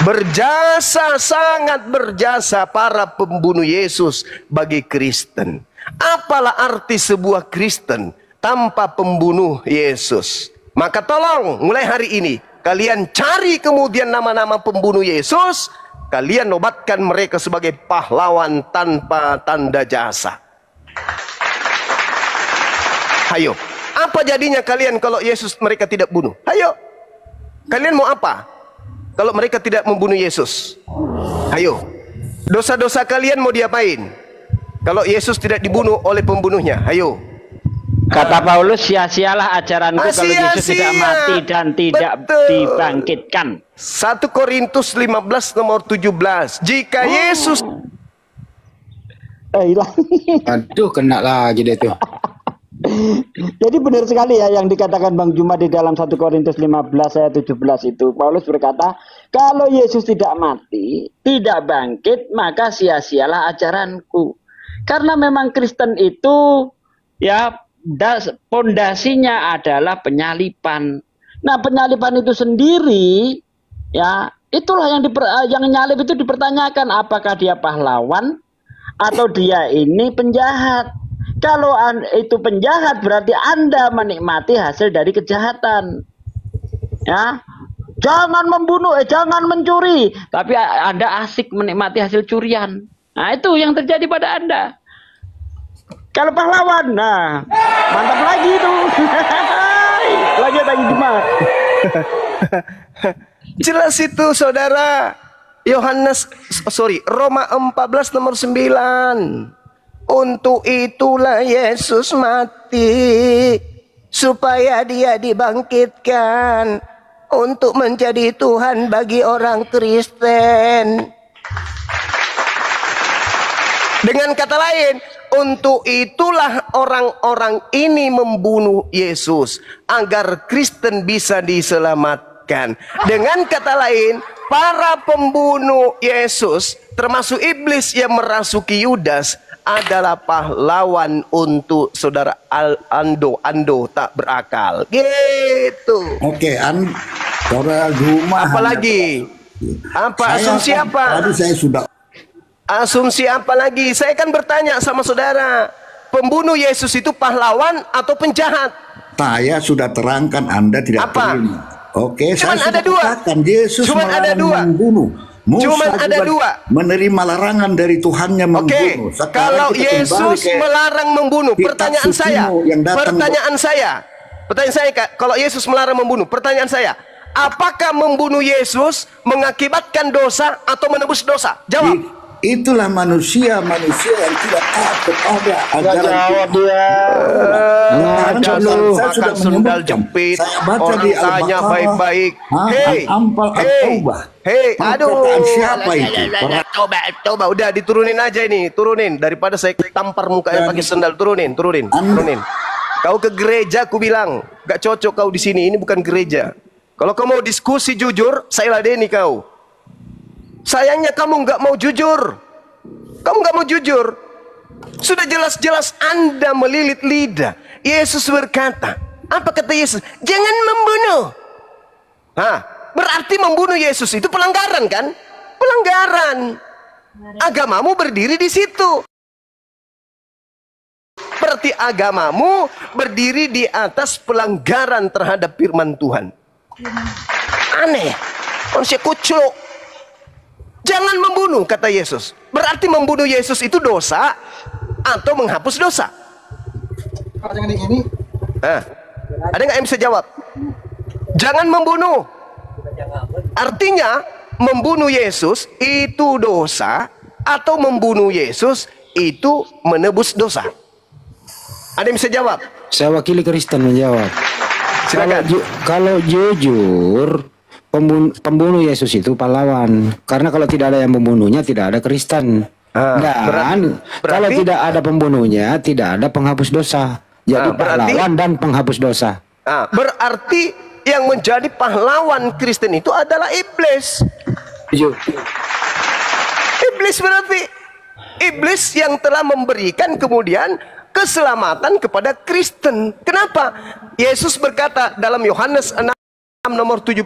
Berjasa, sangat berjasa para pembunuh Yesus bagi Kristen. Apalah arti sebuah Kristen tanpa pembunuh Yesus? Maka tolong mulai hari ini kalian cari kemudian nama-nama pembunuh Yesus, kalian nobatkan mereka sebagai pahlawan tanpa tanda jasa. Hayo, apa jadinya kalian kalau Yesus mereka tidak bunuh? Hayo, kalian mau apa kalau mereka tidak membunuh Yesus? Hayo, dosa-dosa kalian mau diapain kalau Yesus tidak dibunuh oleh pembunuhnya? Hayo. Kata Paulus, sia-sialah ajaranku kalau Yesus tidak mati dan tidak dibangkitkan. 1 Korintus 15 nomor 17. Jika Yesus Aduh, kena lagi deh tuh. Jadi benar sekali ya yang dikatakan Bang Juma di dalam 1 Korintus 15 ayat 17 itu. Paulus berkata, kalau Yesus tidak mati, tidak bangkit, maka sia-sialah ajaranku. Karena memang Kristen itu ya pondasinya adalah penyalipan. Nah, penyalipan itu sendiri ya itulah yang nyalip itu dipertanyakan, apakah dia pahlawan atau dia ini penjahat. Kalau itu penjahat berarti Anda menikmati hasil dari kejahatan. Ya. Jangan membunuh, jangan mencuri, tapi Anda asik menikmati hasil curian. Nah, itu yang terjadi pada Anda. Kalau pahlawan, nah mantap lagi itu. Lagi lagi gimana? Jelas itu saudara. Roma 14 nomor 9. Untuk itulah Yesus mati, supaya dia dibangkitkan untuk menjadi Tuhan bagi orang Kristen. Dengan kata lain, untuk itulah orang-orang ini membunuh Yesus agar Kristen bisa diselamatkan. Dengan kata lain, para pembunuh Yesus termasuk iblis yang merasuki Yudas adalah pahlawan untuk saudara Ando tak berakal. Gitu. Oke, saudara Juma. Apalagi? Apa asumsi apa? Tadi saya sudah. Asumsi apa lagi? Saya kan bertanya sama saudara, pembunuh Yesus itu pahlawan atau penjahat? Saya sudah terangkan, Anda tidak perlu. Oke, cuman saya ada sudah dua. katakan Yesus Cuman ada dua. membunuh. Musa Cuman ada dua. Menerima larangan dari Tuhannya membunuh. Oke, kalau Yesus melarang membunuh, pertanyaan saya, Kak, kalau Yesus melarang membunuh, pertanyaan saya, apakah membunuh Yesus mengakibatkan dosa atau menebus dosa? Jawab. Itulah manusia yang tidak taat kepada ajaran Tuhan. Saya sudah sendal jepit. Orang tanya baik-baik. Hei, aduh. Siapa itu? Coba, udah diturunin aja ini, turunin daripada saya tampar mukanya pakai sendal. Turunin. Kau ke gereja, aku bilang, gak cocok kau di sini. Ini bukan gereja. Kalau kau mau diskusi jujur, saya ladeni kau. Sayangnya kamu nggak mau jujur. Kamu nggak mau jujur. Sudah jelas-jelas Anda melilit lidah. Yesus berkata, apa kata Yesus? Jangan membunuh. Berarti membunuh Yesus itu pelanggaran kan? Pelanggaran. Agamamu berdiri di situ. Berarti agamamu berdiri di atas pelanggaran terhadap firman Tuhan. Aneh. Manusia kucuk. Jangan membunuh, kata Yesus. Berarti membunuh Yesus itu dosa atau menghapus dosa? Ada yang ini? Ada nggak yang bisa jawab? Jangan membunuh. Artinya membunuh Yesus itu dosa, atau membunuh Yesus itu menebus dosa? Ada yang bisa jawab? Saya wakili Kristen menjawab. Silakan. Kalau jujur, pembunuh Yesus itu pahlawan. Karena kalau tidak ada yang membunuhnya, tidak ada Kristen. Dan kalau tidak ada pembunuhnya, tidak ada penghapus dosa. Jadi pahlawan dan penghapus dosa. Berarti yang menjadi pahlawan Kristen itu adalah iblis. Iblis berarti iblis yang telah memberikan kemudian keselamatan kepada Kristen. Kenapa? Yesus berkata dalam Yohanes 6 nomor 70,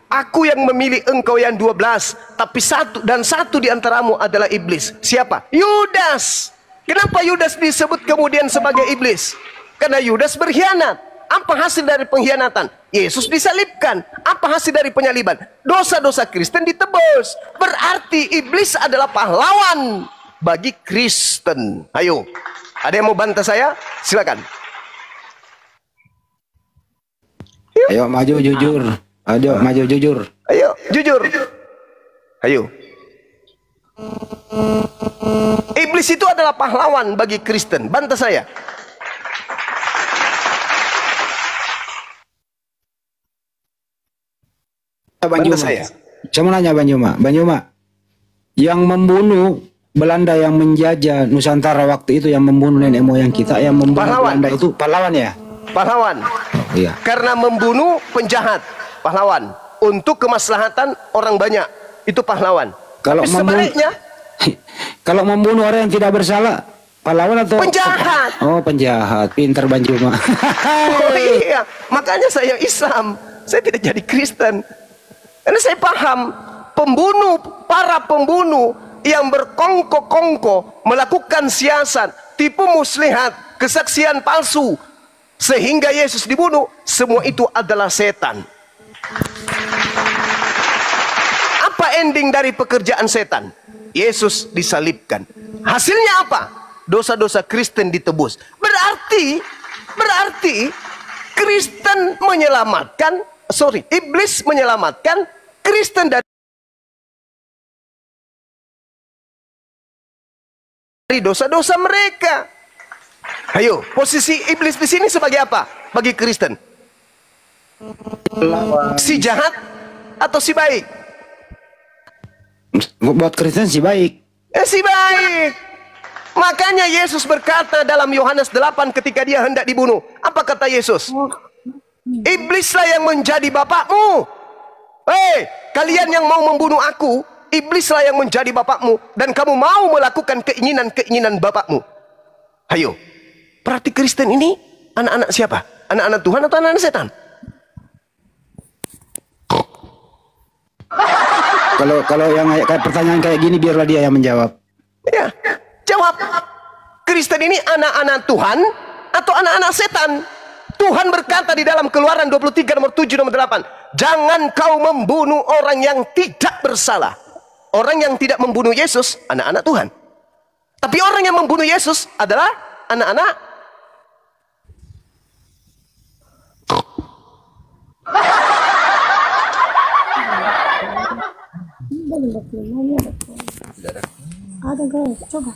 aku yang memilih engkau yang 12, tapi satu di antaramu adalah iblis. Siapa? Yudas. Kenapa Yudas disebut kemudian sebagai iblis? Karena Yudas berkhianat. Apa hasil dari pengkhianatan? Yesus disalibkan. Apa hasil dari penyaliban? Dosa-dosa Kristen ditebus. Berarti iblis adalah pahlawan bagi Kristen. Ayo, ada yang mau bantah saya? Silakan. Ayo maju jujur. Ayo maju jujur. Ayo jujur. Ayo. Iblis itu adalah pahlawan bagi Kristen. Bantah saya. Bantah saya. Saya mau nanya Banyuma. Yang membunuh Belanda, yang menjajah Nusantara waktu itu, yang membunuh nenek moyang kita, yang membunuh Belanda itu pahlawan ya? Pahlawan. Iya. Karena membunuh penjahat, pahlawan. Untuk kemaslahatan orang banyak, itu pahlawan. Kalau sebaliknya, kalau membunuh orang yang tidak bersalah, pahlawan atau penjahat? Oh, penjahat. Pintar Banjuma. Oh iya, makanya saya Islam. Saya tidak jadi Kristen. Karena saya paham para pembunuh yang berkongko-kongko melakukan siasat, tipu muslihat, kesaksian palsu, sehingga Yesus dibunuh, semua itu adalah setan. Apa ending dari pekerjaan setan? Yesus disalibkan. Hasilnya apa? Dosa-dosa Kristen ditebus. Berarti Kristen menyelamatkan, iblis menyelamatkan Kristen dari dosa-dosa mereka. Ayo, posisi iblis di sini sebagai apa bagi Kristen? Si jahat atau si baik? Buat Kristen si baik. Si baik. Makanya Yesus berkata dalam Yohanes 8 ketika dia hendak dibunuh. Apa kata Yesus? Iblislah yang menjadi bapakmu. Hei, kalian yang mau membunuh aku, iblislah yang menjadi bapakmu, dan kamu mau melakukan keinginan-keinginan bapakmu. Ayo. Berarti Kristen ini anak-anak siapa? Anak-anak Tuhan atau anak-anak setan? Kalau yang kayak pertanyaan kayak gini, biarlah dia yang menjawab. Ya, jawab. Kristen ini anak-anak Tuhan atau anak-anak setan? Tuhan berkata di dalam Keluaran 23 nomor 7 nomor 8, jangan kau membunuh orang yang tidak bersalah. Orang yang tidak membunuh Yesus anak-anak Tuhan. Tapi orang yang membunuh Yesus adalah anak-anak ada guys, coba.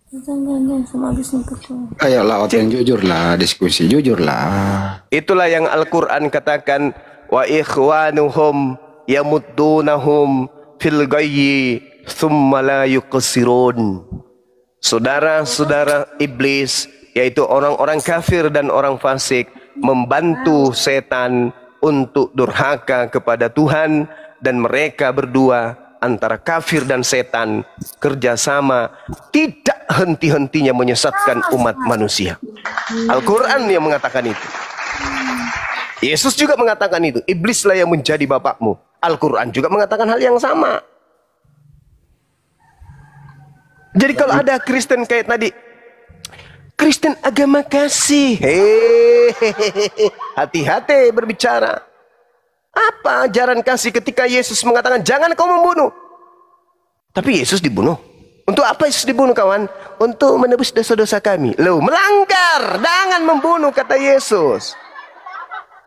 Jangan sama habis nih. Ayolah, Oten, jujurlah, diskusi jujurlah. Itulah yang Al-Quran katakan, wa ikhwanuhum yamuddunahum fil ghayyi thumma la yuqsirun. Saudara-saudara iblis, yaitu orang-orang kafir dan orang fasik, membantu setan untuk durhaka kepada Tuhan, dan mereka berdua antara kafir dan setan kerjasama tidak henti-hentinya menyesatkan umat manusia. Al-Quran yang mengatakan itu. Yesus juga mengatakan itu. Iblislah yang menjadi bapakmu. Al-Quran juga mengatakan hal yang sama. Jadi kalau ada Kristen kayak tadi, Kristen agama kasih, hati-hati berbicara. Apa ajaran kasih ketika Yesus mengatakan jangan kau membunuh? Tapi Yesus dibunuh. Untuk apa Yesus dibunuh, kawan? Untuk menebus dosa-dosa kami. Loh, melanggar. Jangan membunuh, kata Yesus.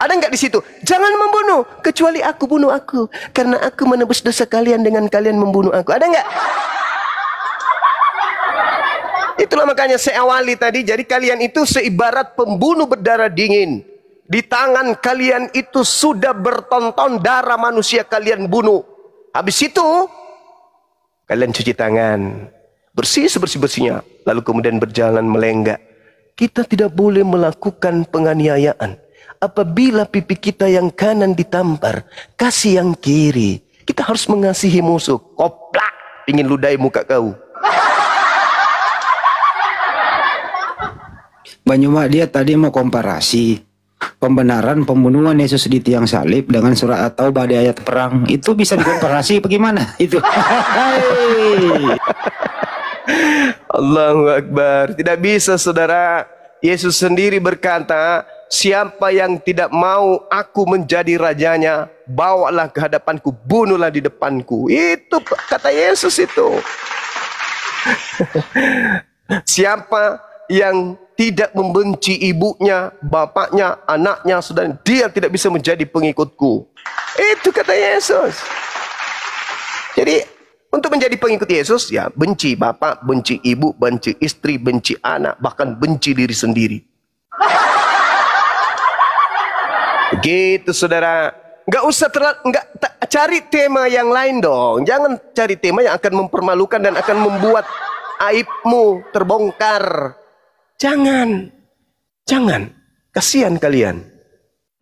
Ada nggak di situ? Jangan membunuh, kecuali aku bunuh aku, karena aku menebus dosa kalian dengan kalian membunuh aku. Ada nggak? Itulah makanya saya awali tadi. Jadi kalian itu seibarat pembunuh berdarah dingin. Di tangan kalian itu sudah bertonton darah manusia kalian bunuh. Habis itu kalian cuci tangan, bersih sebersih-bersihnya, lalu kemudian berjalan melenggak. Kita tidak boleh melakukan penganiayaan. Apabila pipi kita yang kanan ditampar, kasih yang kiri. Kita harus mengasihi musuh. Koplak, pingin ludahi muka kau. Banyuma dia tadi mau komparasi pembenaran pembunuhan Yesus di tiang salib dengan surat At-Taubah di ayat perang. Itu bisa dikomparasi bagaimana? Itu. Allahu Akbar. Tidak bisa, saudara. Yesus sendiri berkata, siapa yang tidak mau aku menjadi rajanya, bawalah ke hadapanku, bunuhlah di depanku. Itu kata Yesus itu. Siapa yang tidak membenci ibunya, bapaknya, anaknya, saudara, dia tidak bisa menjadi pengikutku. Itu kata Yesus. Jadi untuk menjadi pengikut Yesus, ya benci bapak, benci ibu, benci istri, benci anak, bahkan benci diri sendiri. Begitu, saudara. Nggak usah cari tema yang lain dong. Jangan cari tema yang akan mempermalukan dan akan membuat aibmu terbongkar. Jangan. Kasihan kalian.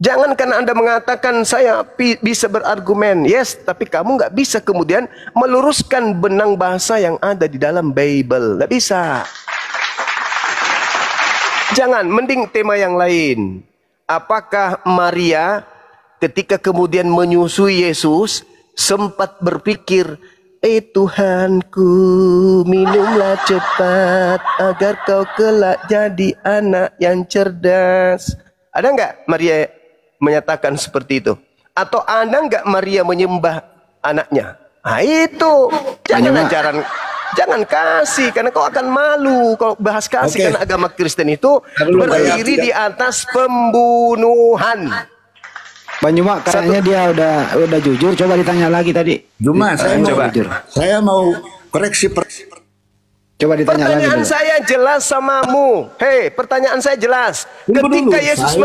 Jangan karena Anda mengatakan saya bisa berargumen. Yes, tapi kamu nggak bisa kemudian meluruskan benang bahasa yang ada di dalam Bible. Nggak bisa. Jangan, mending tema yang lain. Apakah Maria ketika kemudian menyusui Yesus sempat berpikir, Tuhanku, minumlah cepat agar kau kelak jadi anak yang cerdas. Ada nggak Maria menyatakan seperti itu? Atau ada nggak Maria menyembah anaknya? Nah itu, jangan kasih, karena kau akan malu kalau bahas kasih. Karena agama Kristen itu berdiri di atas pembunuhan. Banyuma kayaknya dia udah jujur. Coba ditanya lagi tadi. Juma, saya mau koreksi. Coba ditanya lagi. Pertanyaan saya jelas samamu. Hei, pertanyaan saya jelas. Ketika Yesus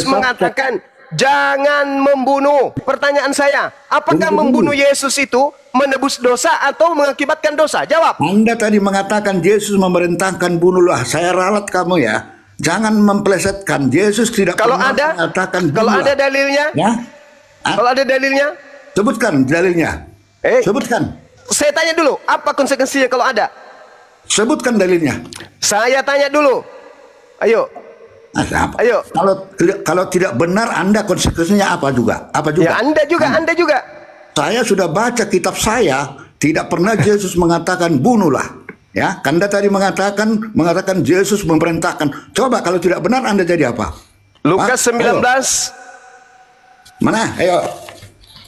mengatakan, jangan membunuh. Pertanyaan saya, apakah membunuh Yesus itu menebus dosa atau mengakibatkan dosa? Jawab. Anda tadi mengatakan Yesus memerintahkan bunuhlah. Saya ralat kamu ya. Jangan memplesetkan. Yesus tidak pernah mengatakan bunuhlah. Kalau ada dalilnya? Ya? Kalau ada dalilnya? Sebutkan dalilnya. Sebutkan. Saya tanya dulu, apa konsekuensinya kalau ada? Sebutkan dalilnya. Saya tanya dulu. Ayo. Ayo. Kalau tidak benar, Anda konsekuensinya apa juga? Ya, Anda juga. Saya sudah baca kitab saya, tidak pernah Yesus mengatakan bunuhlah. Ya, Anda tadi mengatakan Yesus memerintahkan. Coba kalau tidak benar Anda jadi apa? Lukas 19. Mana? Ayo.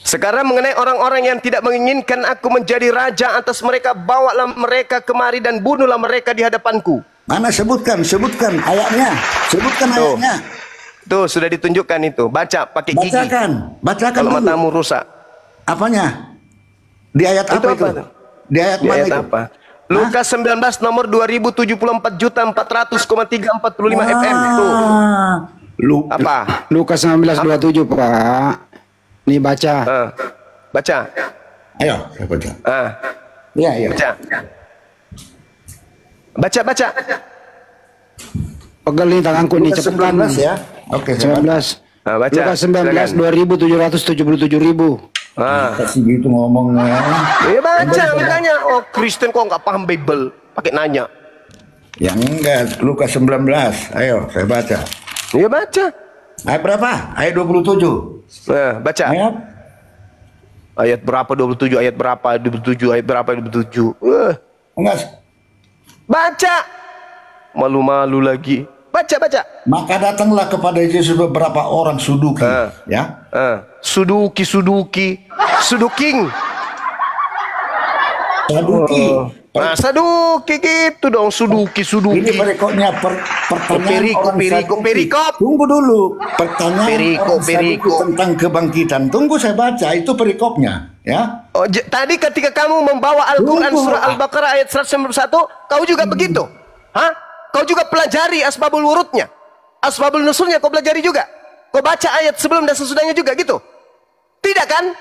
Sekarang mengenai orang-orang yang tidak menginginkan aku menjadi raja atas mereka, bawalah mereka kemari dan bunuhlah mereka di hadapanku. Mana? Sebutkan ayatnya. Ayatnya. Tuh sudah ditunjukkan itu. Baca pakai gigi. Bacakan kalau dulu. matamu rusak. Apanya? Di ayat apa itu? Di ayat mana itu? Apa? Lukas 19 nomor 2074.400,345 FM tuh. Apa? Lukas 19:27, Pak. Nih baca. Baca. Ayo, saya baca. Iya. Baca. Pegel nih tanganku nih, cepetan. 19 ya. Oke, 19. Baca. Lukas 19 2.777.000. Kasih gitu ngomongnya. Ya baca makanya. Oh, Kristen kok nggak paham Bible, pakai nanya. Yang enggak, Lukas 19. Ayo, saya baca. Ya baca. Ayat berapa? Ayat 27. Baca. Ayat berapa 27? Ayat berapa 27? Ayat berapa 27? Enggak. Baca. Malu-malu lagi. Baca. Maka datanglah kepada Yesus beberapa orang Suduki, Suduking. Saduki. Nah, Saduki gitu dong, Suduki. Ini perikopnya pertanyaan perikop. Tunggu dulu. Pertanyaan Perikop. tentang kebangkitan. Tunggu saya baca, itu perikopnya. Ya. Oh, tadi ketika kamu membawa Al-Quran surah Al-Baqarah ayat 191, kau juga begitu? Hah? Kau juga pelajari asbabul wurudnya? Asbabul nusulnya kau pelajari juga? Kau baca ayat sebelum dan sesudahnya juga gitu? Tidak kan?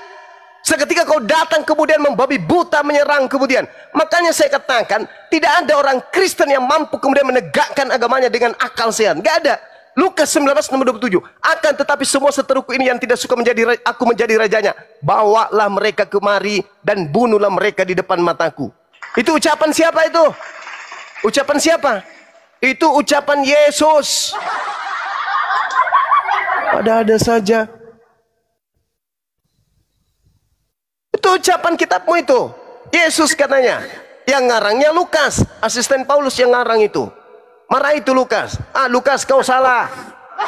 Seketika kau datang kemudian membabi buta menyerang kemudian. Makanya saya katakan tidak ada orang Kristen yang mampu kemudian menegakkan agamanya dengan akal sehat. Gak ada. Lukas 19:27. Akan tetapi semua seteruku ini yang tidak suka aku menjadi rajanya, bawalah mereka kemari dan bunuhlah mereka di depan mataku. Itu ucapan siapa itu? Ucapan siapa? Itu ucapan Yesus. Ada saja. Itu ucapan kitabmu itu. Yesus katanya. Yang ngarangnya Lukas. Asisten Paulus yang ngarang itu. Marah itu Lukas. Lukas kau salah.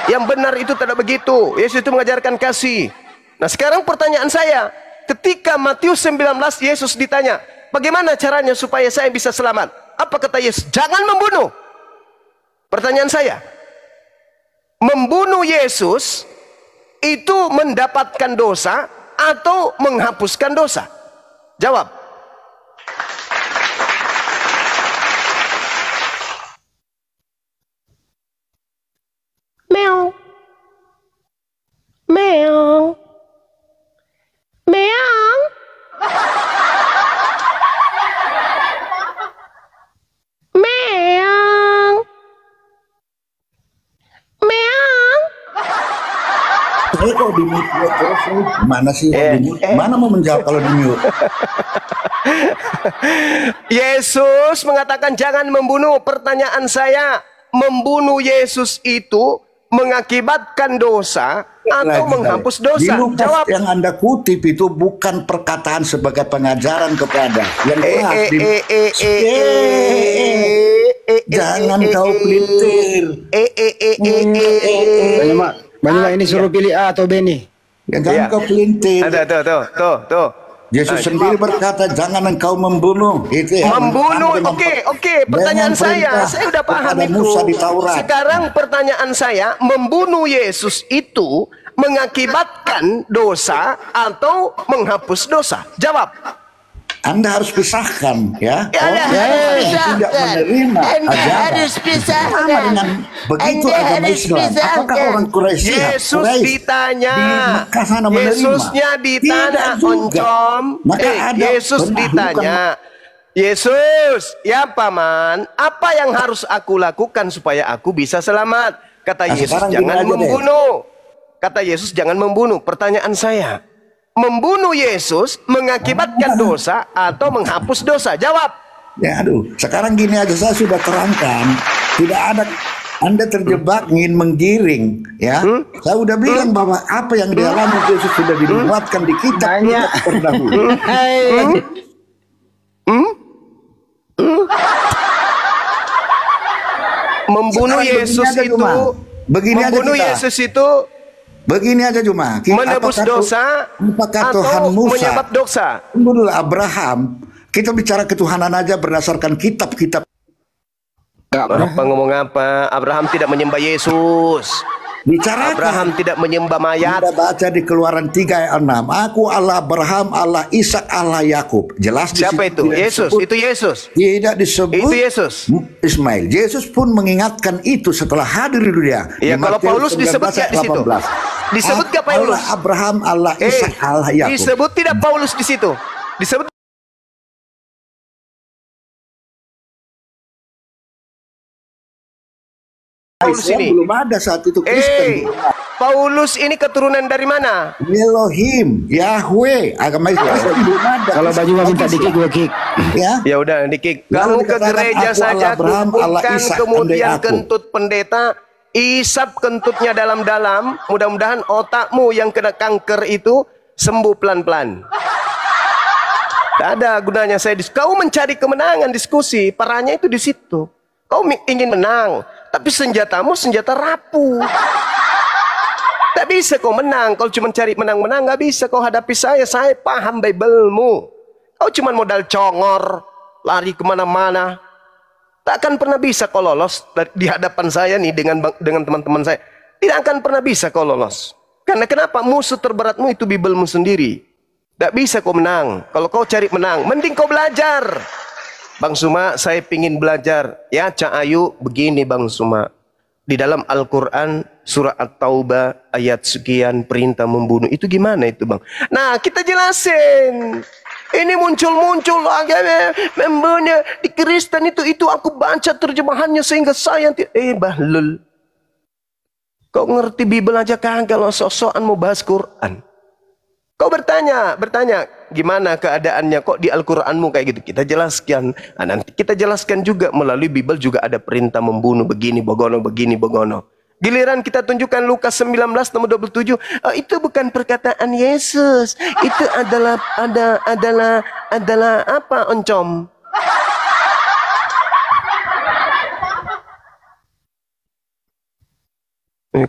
Yang benar itu tidak begitu. Yesus itu mengajarkan kasih. Nah sekarang pertanyaan saya. Ketika Matius 19 Yesus ditanya, bagaimana caranya supaya saya bisa selamat? Apa kata Yesus? Jangan membunuh. Pertanyaan saya. Membunuh Yesus itu mendapatkan dosa atau menghapuskan dosa? Jawab. Meow. Meow. Meow. Meow. Meow. Saya kok di mute terus nih. Mana sih di mute? Mana mau menjawab kalau di mute? Yesus mengatakan jangan membunuh. Pertanyaan saya, membunuh Yesus itu mengakibatkan dosa atau menghapus dosa? Di Lukas Jawab. yang Anda kutip itu bukan perkataan sebagai pengajaran kepada yang kelas. Jangan kau pelintir. Banyak ini suruh pilih A atau B nih. Jangan kau pelintir. Tuh. Yesus sendiri berkata jangan engkau membunuh. Itu ya, Membunuh, oke. Pertanyaan saya udah paham itu. Musa di Taurat. Sekarang pertanyaan saya, membunuh Yesus itu mengakibatkan dosa atau menghapus dosa? Jawab. Anda harus pisahkan, ya. Anda Orang yang tidak menerima ajaran sama dengan begitu agama Islam. Apakah orang Quraisy Yesus ditanya. di Mekah sana menerima? Yesusnya ditanya, Oncom. Yesus ditanya. Yesus, ya Paman, apa yang harus aku lakukan supaya aku bisa selamat? Kata Yesus, jangan membunuh. Kata Yesus, jangan membunuh. Pertanyaan saya, membunuh Yesus mengakibatkan dosa atau menghapus dosa? Jawab. Ya aduh, sekarang gini aja saya sudah terangkan. Tidak ada Anda terjebak ingin menggiring, ya. Saya udah bilang bahwa apa yang dialami Yesus sudah dimuatkan di kitab terdahulu. Membunuh Yesus itu, membunuh Yesus itu begini aja cuma menebus dosa atau Tuhan Musa menyebab dosa. Tunggu dulu, Abraham, kita bicara ketuhanan aja berdasarkan kitab-kitab. Apa ngomong apa? Abraham tidak menyembah Yesus. Bicarakan. Abraham tidak menyembah mayat. Anda baca di Keluaran 3 ayat 6. Aku Allah Abraham, Allah Ishak, Allah Yakub. Jelas. Siapa itu? Yesus. Itu Yesus. Tidak disebut. Itu Yesus. Ismail. Yesus pun mengingatkan itu setelah hadir di dunia. Ya, kalau Paulus disebut gak di situ? Disebut gak Paulus? Allah Abraham, Allah Ishak, Allah Yakub. Disebut tidak Paulus di situ? Disebut. Paulus ini belum ada saat itu Kristen. Paulus ini keturunan dari mana? Elohim, Yahweh, agama Kristen belum ada. Kalau baju mau minta dikik gue kick. Ya udah dikik. Kamu ke gereja saja, kumpulkan kemudian kentut pendeta, isap kentutnya dalam-dalam. Mudah-mudahan otakmu yang kena kanker itu sembuh pelan-pelan. Tidak ada gunanya saya kau mencari kemenangan diskusi, parahnya itu di situ. Kau ingin menang, tapi senjatamu senjata rapuh. Tak bisa kau menang. Kalau cuma cari menang-menang, nggak bisa kau hadapi saya. Saya paham Bible-mu. Kau cuma modal congor, lari kemana-mana. Tak akan pernah bisa kau lolos di hadapan saya nih dengan teman-teman saya. Tidak akan pernah bisa kau lolos. Karena kenapa? Musuh terberatmu itu Bibelmu sendiri. Tidak bisa kau menang. Kalau kau cari menang, mending kau belajar. Bang Suma, saya pingin belajar. Ya, Cak Ayu, begini Bang Suma. Di dalam Al-Quran, surah At-Taubah, ayat sekian, perintah membunuh. Itu gimana itu Bang? Nah, kita jelasin. Ini muncul-muncul agama membunuh di Kristen itu aku baca terjemahannya sehingga saya bahlul. Kau ngerti Bibel aja kagak lo sok-sokan mau bahas Quran. Kau bertanya, gimana keadaannya kok di Al-Quranmu kayak gitu? Kita jelaskan. Nah, nanti kita jelaskan juga melalui Bibel juga ada perintah membunuh begini bogono, begini bogono. Giliran kita tunjukkan Lukas 19 nomor 27, itu bukan perkataan Yesus. Itu adalah apa, oncom?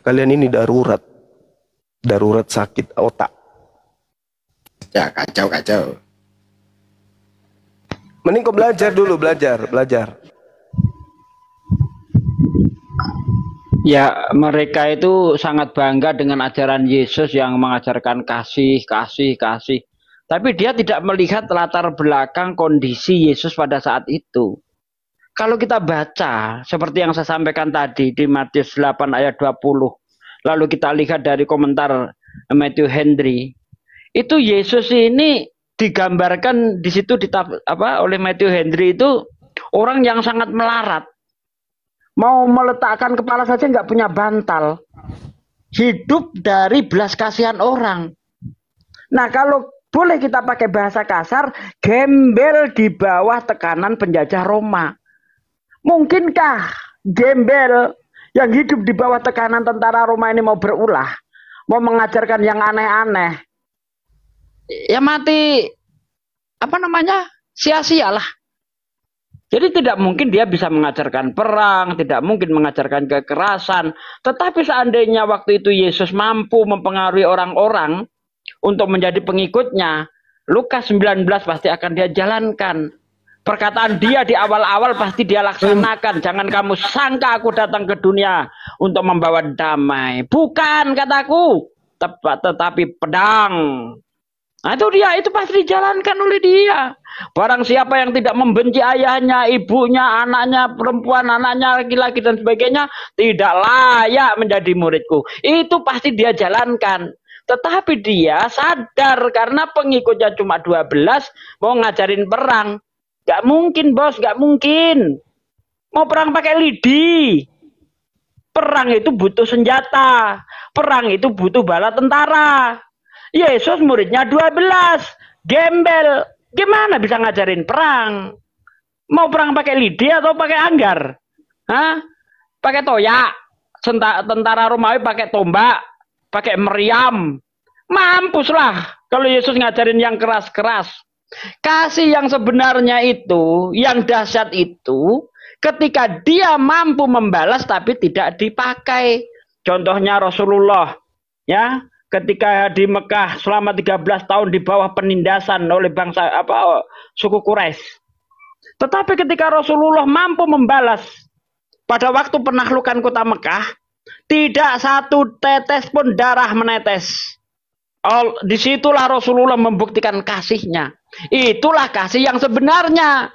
Kalian ini darurat sakit otak. Ya, kacau. Mending kau belajar dulu, belajar. Ya, mereka itu sangat bangga dengan ajaran Yesus yang mengajarkan kasih. Tapi dia tidak melihat latar belakang kondisi Yesus pada saat itu. Kalau kita baca, seperti yang saya sampaikan tadi di Matius 8 ayat 20, lalu kita lihat dari komentar Matthew Henry, itu Yesus ini digambarkan di situ oleh Matthew Henry itu orang yang sangat melarat. Mau meletakkan kepala saja nggak punya bantal. Hidup dari belas kasihan orang. Nah, kalau boleh kita pakai bahasa kasar, gembel di bawah tekanan penjajah Roma. Mungkinkah gembel yang hidup di bawah tekanan tentara Roma ini mau berulah? Mau mengajarkan yang aneh-aneh? Ya mati, sia-sialah. Jadi tidak mungkin dia bisa mengajarkan perang, tidak mungkin mengajarkan kekerasan. Tetapi seandainya waktu itu Yesus mampu mempengaruhi orang-orang untuk menjadi pengikutnya, Lukas 19 pasti akan dia jalankan. Perkataan dia di awal-awal pasti dia laksanakan. Jangan kamu sangka aku datang ke dunia untuk membawa damai. Bukan, kataku, tetapi pedang. Nah, itu pasti dijalankan oleh dia. Barang siapa yang tidak membenci ayahnya, ibunya, anaknya perempuan, anaknya laki-laki dan sebagainya, tidak layak menjadi muridku. Itu pasti dia jalankan. Tetapi dia sadar karena pengikutnya cuma 12 mau ngajarin perang. Gak mungkin bos, gak mungkin. Mau perang pakai lidi. Perang itu butuh senjata. Perang itu butuh bala tentara. Yesus muridnya 12, gembel, gimana bisa ngajarin perang? Mau perang pakai lidi atau pakai anggar? Hah? Pakai toyak, tentara Romawi pakai tombak, pakai meriam. Mampuslah kalau Yesus ngajarin yang keras-keras. Kasih yang sebenarnya itu, yang dahsyat itu, ketika dia mampu membalas tapi tidak dipakai. Contohnya Rasulullah, ya. Ketika di Mekah selama 13 tahun di bawah penindasan oleh suku Quraisy. Tetapi ketika Rasulullah mampu membalas pada waktu penaklukan kota Mekah, tidak satu tetes pun darah menetes. Disitulah Rasulullah membuktikan kasihnya. Itulah kasih yang sebenarnya.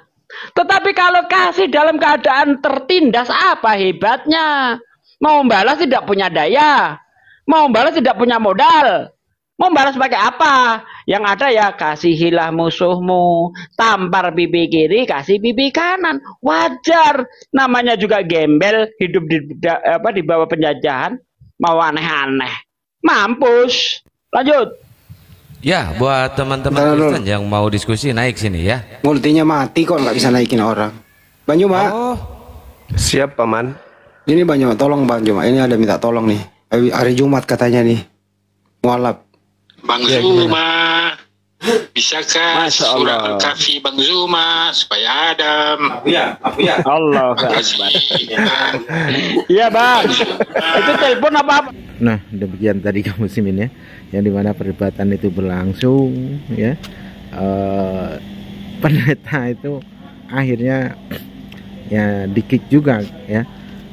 Tetapi kalau kasih dalam keadaan tertindas, apa hebatnya? Mau membalas tidak punya daya. Mau balas tidak punya modal. Mau balas pakai apa? Yang ada ya kasihilah musuhmu. Tampar pipi kiri, kasih pipi kanan. Wajar. Namanya juga gembel. Hidup di bawah penjajahan. Mau aneh-aneh. Mampus. Lanjut. Ya, buat teman-teman Kristen yang mau diskusi naik sini ya. Multinya mati kok nggak bisa naikin orang. Bang Juma. Oh. Siap, Paman. Ini Bang Juma, tolong Bang Juma. Ini ada minta tolong nih. Hari Jumat katanya nih, mualaf. Bang Zuma, bisakah surah Al-Kahfi Bang Zuma supaya Adam? Aku ya. Allah. Iya Bang. Itu telepon apa? Nah, demikian tadi kaum muslimin ya, yang dimana perdebatan itu berlangsung ya. pendeta itu akhirnya ya di-kick juga ya,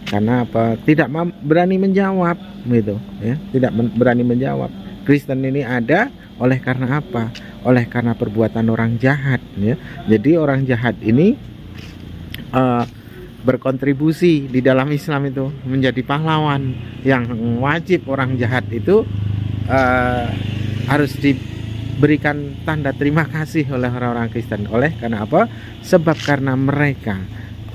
karena apa? Tidak berani menjawab gitu ya, tidak berani menjawab. Kristen ini ada oleh karena apa? Oleh karena perbuatan orang jahat ya. Jadi orang jahat ini berkontribusi di dalam Islam itu menjadi pahlawan. Yang wajib orang jahat itu harus diberikan tanda terima kasih oleh orang-orang Kristen. Oleh karena apa? Sebab karena mereka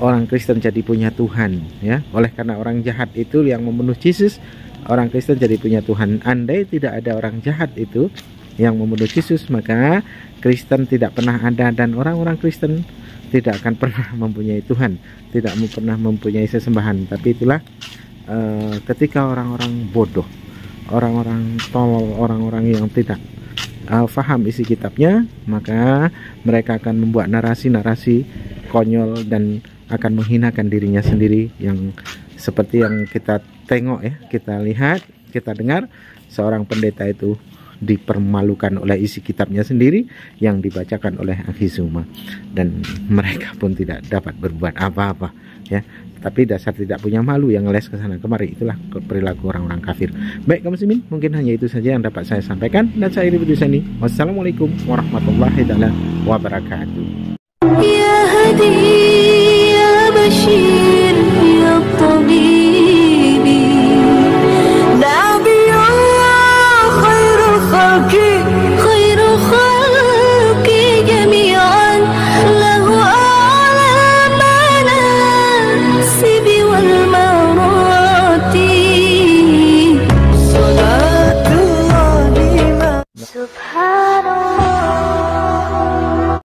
orang Kristen jadi punya Tuhan ya. Oleh karena orang jahat itu yang membunuh Yesus, orang Kristen jadi punya Tuhan. Andai tidak ada orang jahat itu yang membunuh Yesus, maka Kristen tidak pernah ada, dan orang-orang Kristen tidak akan pernah mempunyai Tuhan, tidak pernah mempunyai sesembahan. Tapi itulah ketika orang-orang bodoh, orang-orang tolol, orang-orang yang tidak faham isi kitabnya, maka mereka akan membuat narasi-narasi konyol dan akan menghinakan dirinya sendiri, yang seperti yang kita tengok ya, kita lihat, kita dengar seorang pendeta itu dipermalukan oleh isi kitabnya sendiri yang dibacakan oleh Akhizuma, dan mereka pun tidak dapat berbuat apa-apa ya, tapi dasar tidak punya malu yang ngeles ke sana kemari. Itulah perilaku orang-orang kafir. Baik kaum muslimin, mungkin hanya itu saja yang dapat saya sampaikan, dan saya akhiri video ini. Wassalamualaikum warahmatullahi wabarakatuh.